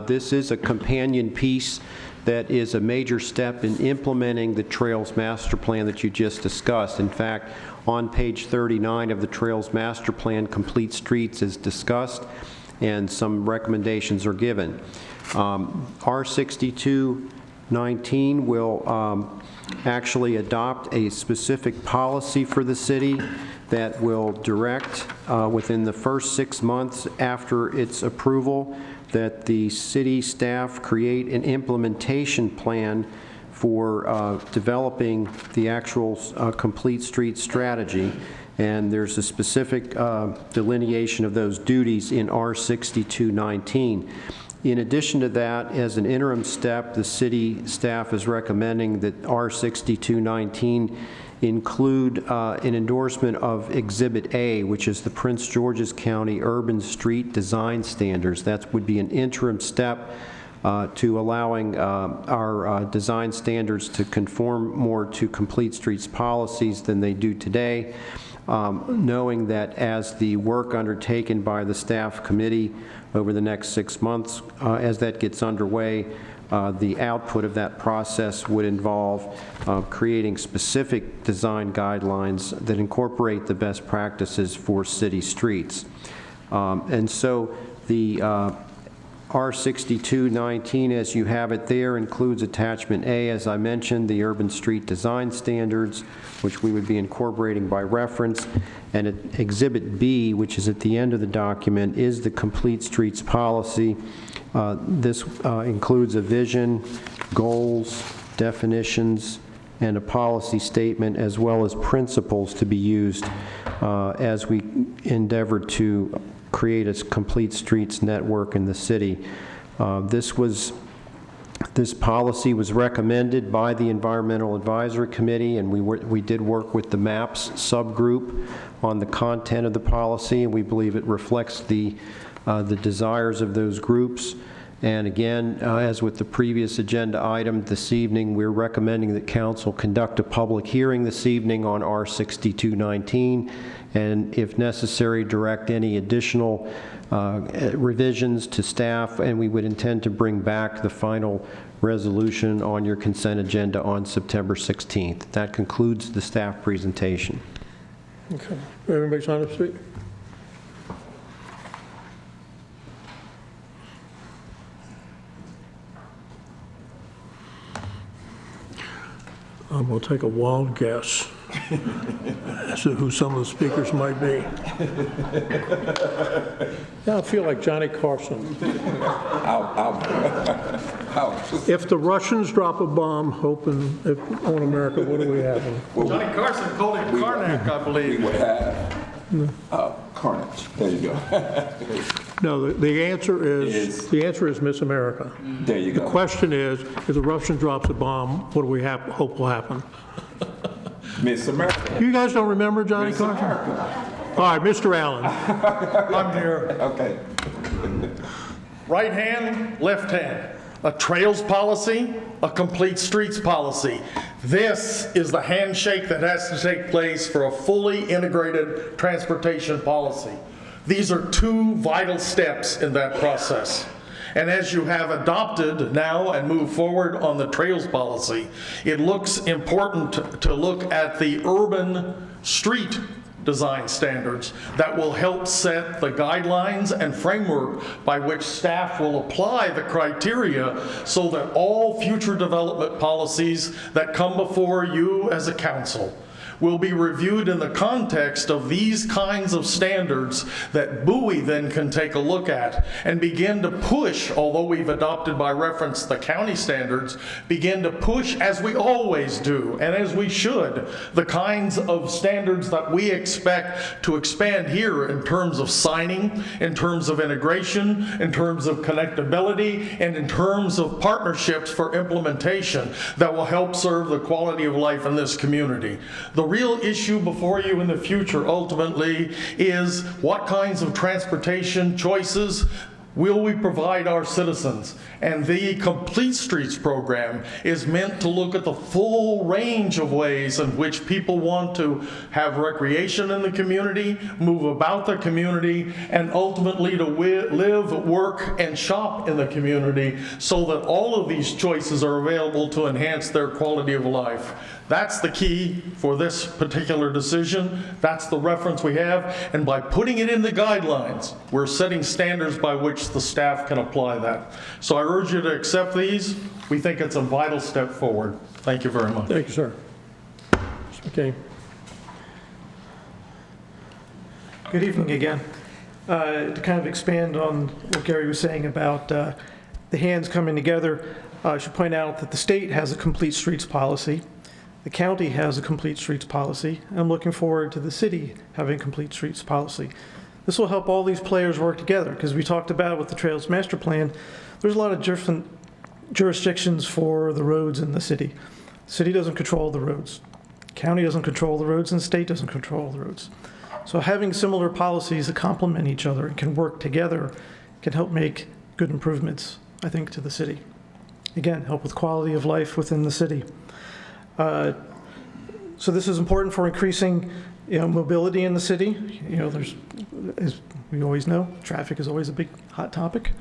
This is a companion piece that is a major step in implementing the Trails Master Plan that you just discussed. In fact, on page 39 of the Trails Master Plan, Complete Streets is discussed and some recommendations are given. R6219 will actually adopt a specific policy for the city that will direct within the first 6 months after its approval that the city staff create an implementation plan for developing the actual complete street strategy. And there's a specific delineation of those duties in R6219. In addition to that, as an interim step, the city staff is recommending that R6219 include an endorsement of Exhibit A, which is the Prince George's County Urban Street Design Standards. That would be an interim step to allowing our design standards to conform more to Complete Streets policies than they do today, knowing that as the work undertaken by the staff committee over the next 6 months, as that gets underway, the output of that process would involve creating specific design guidelines that incorporate the best practices for city streets. And so the R6219, as you have it there, includes Attachment A, as I mentioned, the Urban Street Design Standards, which we would be incorporating by reference, and Exhibit B, which is at the end of the document, is the Complete Streets Policy. This includes a vision, goals, definitions, and a policy statement, as well as principles to be used as we endeavor to create a complete streets network in the city. This policy was recommended by the Environmental Advisory Committee, and we did work with the MAPS subgroup on the content of the policy, and we believe it reflects the desires of those groups. And again, as with the previous agenda item this evening, we're recommending that council conduct a public hearing this evening on R6219, and if necessary, direct any additional revisions to staff, and we would intend to bring back the final resolution on your consent agenda on September 16th. That concludes the staff presentation. Okay. Everybody sign up to speak? I'm going to take a wild guess as to who some of the speakers might be. Yeah, I feel like Johnny Carson. If the Russians drop a bomb on America, what do we have? Johnny Carson called it Karnak, I believe. We would have carnage. There you go. No, the answer is Miss America. There you go. The question is, if the Russian drops a bomb, what do we hope will happen? Miss America. You guys don't remember Johnny Miss Carson? America. All right, Mr. Allen. I'm here. Okay. Right hand, left hand. A trails policy, a complete streets policy. This is the handshake that has to take place for a fully integrated transportation policy. These are two vital steps in that process. And as you have adopted now and move forward on the trails policy, it looks important to look at the urban street design standards that will help set the guidelines and framework by which staff will apply the criteria so that all future development policies that come before you as a council will be reviewed in the context of these kinds of standards that Bowie then can take a look at and begin to push, although we've adopted by reference the county standards, begin to push, as we always do and as we should, the kinds of standards that we expect to expand here in terms of signing, in terms of integration, in terms of connectability, and in terms of partnerships for implementation that will help serve the quality of life in this community. The real issue before you in the future ultimately is what kinds of transportation choices will we provide our citizens? And the Complete Streets program is meant to look at the full range of ways in which people want to have recreation in the community, move about the community, and ultimately to live, work, and shop in the community so that all of these choices are available to enhance their quality of life. That's the key for this particular decision. That's the reference we have. And by putting it in the guidelines, we're setting standards by which the staff can apply that. So I urge you to accept these. We think it's a vital step forward. Thank you very much. Thank you, sir. Mr. McCain. Good evening again. To kind of expand on what Gary was saying about the hands coming together, I should point out that the state has a complete streets policy. The county has a complete streets policy. I'm looking forward to the city having a complete streets policy. This will help all these players work together because we talked about with the Trails Master Plan, there's a lot of different jurisdictions for the roads in the city. The city doesn't control the roads. The county doesn't control the roads and the state doesn't control the roads. So having similar policies that complement each other and can work together can help make good improvements, I think, to the city. Again, help with quality of life within the city. So this is important for increasing, mobility in the city. There's, as we always know, traffic is always a big hot topic.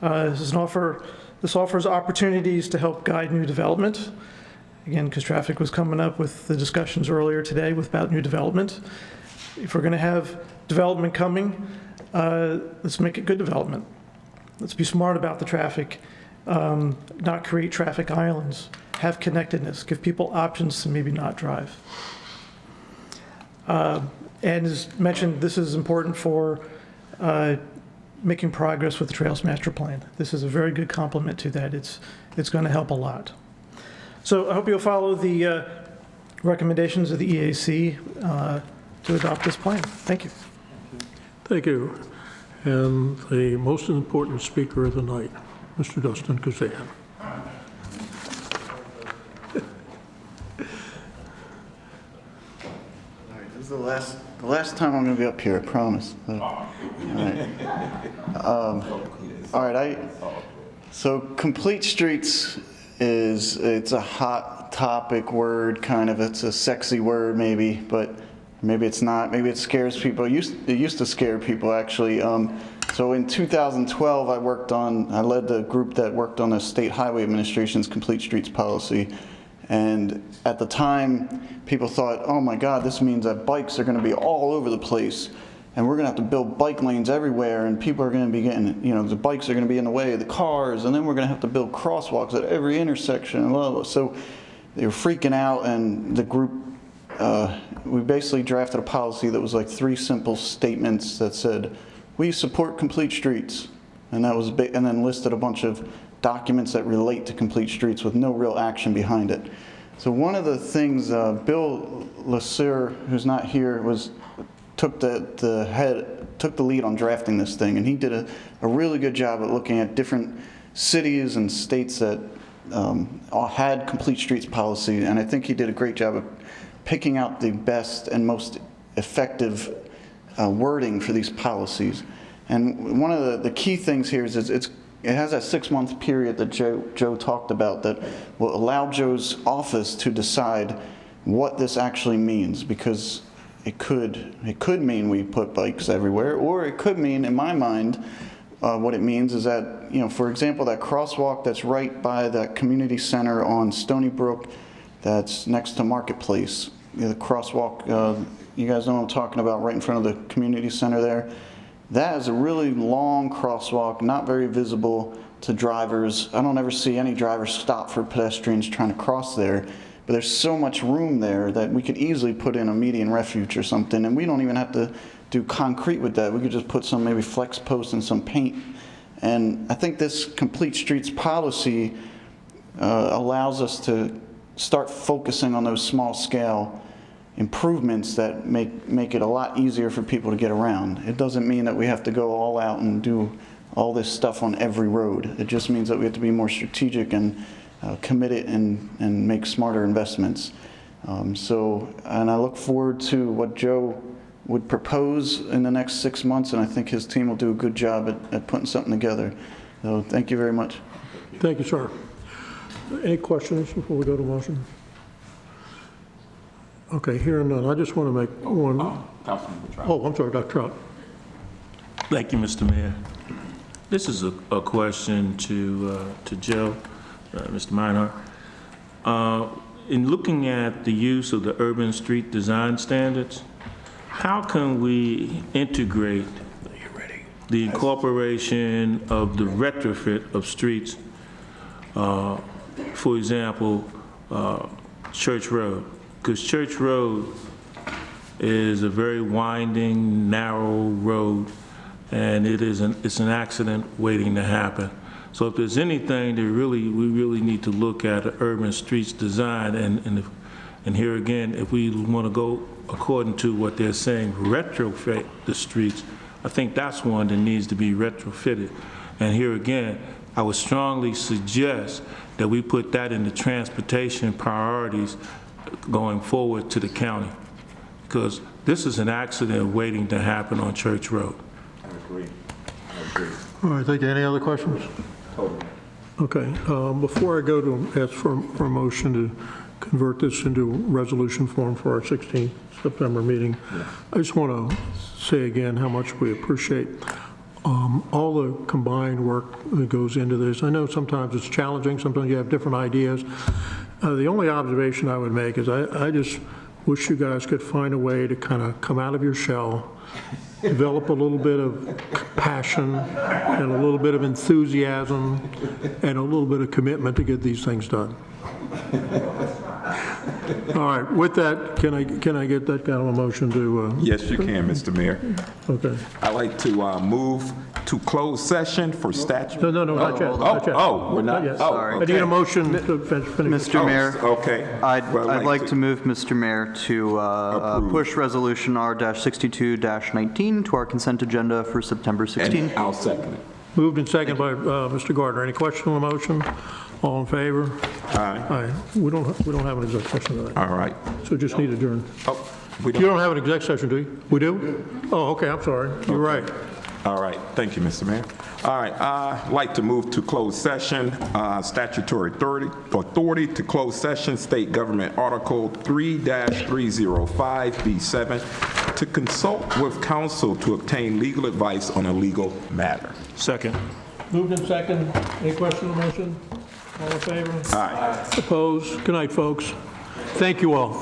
This offers opportunities to help guide new development. Again, because traffic was coming up with the discussions earlier today about new development. If we're going to have development coming, let's make it good development. Let's be smart about the traffic, not create traffic islands. Have connectedness, give people options to maybe not drive. And as mentioned, this is important for making progress with the Trails Master Plan. This is a very good complement to that. It's going to help a lot. So I hope you'll follow the recommendations of the EAC to adopt this plan. Thank you. Thank you. And the most important speaker of the night, Mr. Dustin Kazan. This is the last time I'm going to be up here, I promise. All right. So complete streets it's a hot topic word, kind of. It's a sexy word, maybe, but maybe it's not. Maybe it scares people. It used to scare people, actually. So in 2012, I led the group that worked on the State Highway Administration's Complete Streets policy. And at the time, people thought, oh my God, this means that bikes are going to be all over the place. And we're going to have to build bike lanes everywhere, and people are going to be getting, the bikes are going to be in the way of the cars, and then we're going to have to build crosswalks at every intersection. And blah, blah. So they were freaking out, and the group, we basically drafted a policy that was like 3 simple statements that said, we support complete streets. And that was big, and then listed a bunch of documents that relate to complete streets with no real action behind it. So one of the things, Bill Lasser, who's not here, took the lead on drafting this thing, and he did a really good job at looking at different cities and states that all had complete streets policy, and I think he did a great job of picking out the best and most effective wording for these policies. And one of the key things here is it has that 6-month period that Joe talked about that will allow Joe's office to decide what this actually means, because it could mean we put bikes everywhere, or it could mean, in my mind, what it means is that, for example, that crosswalk that's right by that community center on Stony Brook, that's next to Marketplace, the crosswalk, you guys know what I'm talking about, right in front of the community center there. That is a really long crosswalk, not very visible to drivers. I don't ever see any drivers stop for pedestrians trying to cross there. But there's so much room there that we could easily put in a median refuge or something, and we don't even have to do concrete with that. We could just put some maybe flex posts and some paint. And I think this complete streets policy allows us to start focusing on those small scale improvements that make it a lot easier for people to get around. It doesn't mean that we have to go all out and do all this stuff on every road. It just means that we have to be more strategic and committed and make smarter investments. And I look forward to what Joe would propose in the next 6 months, and I think his team will do a good job at putting something together. So thank you very much. Thank you, sir. Any questions before we go to motion? Okay, hearing none, I just want to make one. Oh, I'm sorry, Dr. Trout. Thank you, Mr. Mayor. This is a question to Joe, Mr. Meinhardt. In looking at the use of the urban street design standards, how can we integrate the incorporation of the retrofit of streets, for example, Church Road? Because Church Road is a very winding, narrow road, and it's an accident waiting to happen. So if there's anything that we really need to look at urban streets design, and here again, if we want to go according to what they're saying, retrofit the streets, I think that's one that needs to be retrofitted. And here again, I would strongly suggest that we put that in the transportation priorities going forward to the county, because this is an accident waiting to happen on Church Road. I agree. All right, thank you. Any other questions? Totally. Okay, before I go to ask for a motion to convert this into resolution form for our 16th September meeting, I just want to say again how much we appreciate all the combined work that goes into this. I know sometimes it's challenging, sometimes you have different ideas. The only observation I would make is I just wish you guys could find a way to kind of come out of your shell, develop a little bit of passion and a little bit of enthusiasm and a little bit of commitment to get these things done. All right, with that, can I get that kind of a motion to? Yes, you can, Mr. Mayor. Okay. I'd like to move to closed session for statute. No, not yet. Not yet. We're not yet. Oh, I need a motion to finish. Mr. Mayor, okay. I'd like to move, Mr. Mayor, to push Resolution R-62-19 to our consent agenda for September 16th. And I'll second it. Moved and seconded by Mr. Gardner. Any question on the motion? All in favor? Aye. Aye. We don't have an exec session tonight, All right. so just need adjourn. Oh, we You don't have an exec session, do you? We do? Oh, okay, I'm sorry. You're right. All right, thank you, Mr. Mayor. All right, I'd like to move to closed session, statutory authority to close session, State Government Article 3-305B7, to consult with counsel to obtain legal advice on a legal matter. Second. Moved in second. Any question on the motion? All in favor? Aye. Opposed? Good night, folks. Thank you all.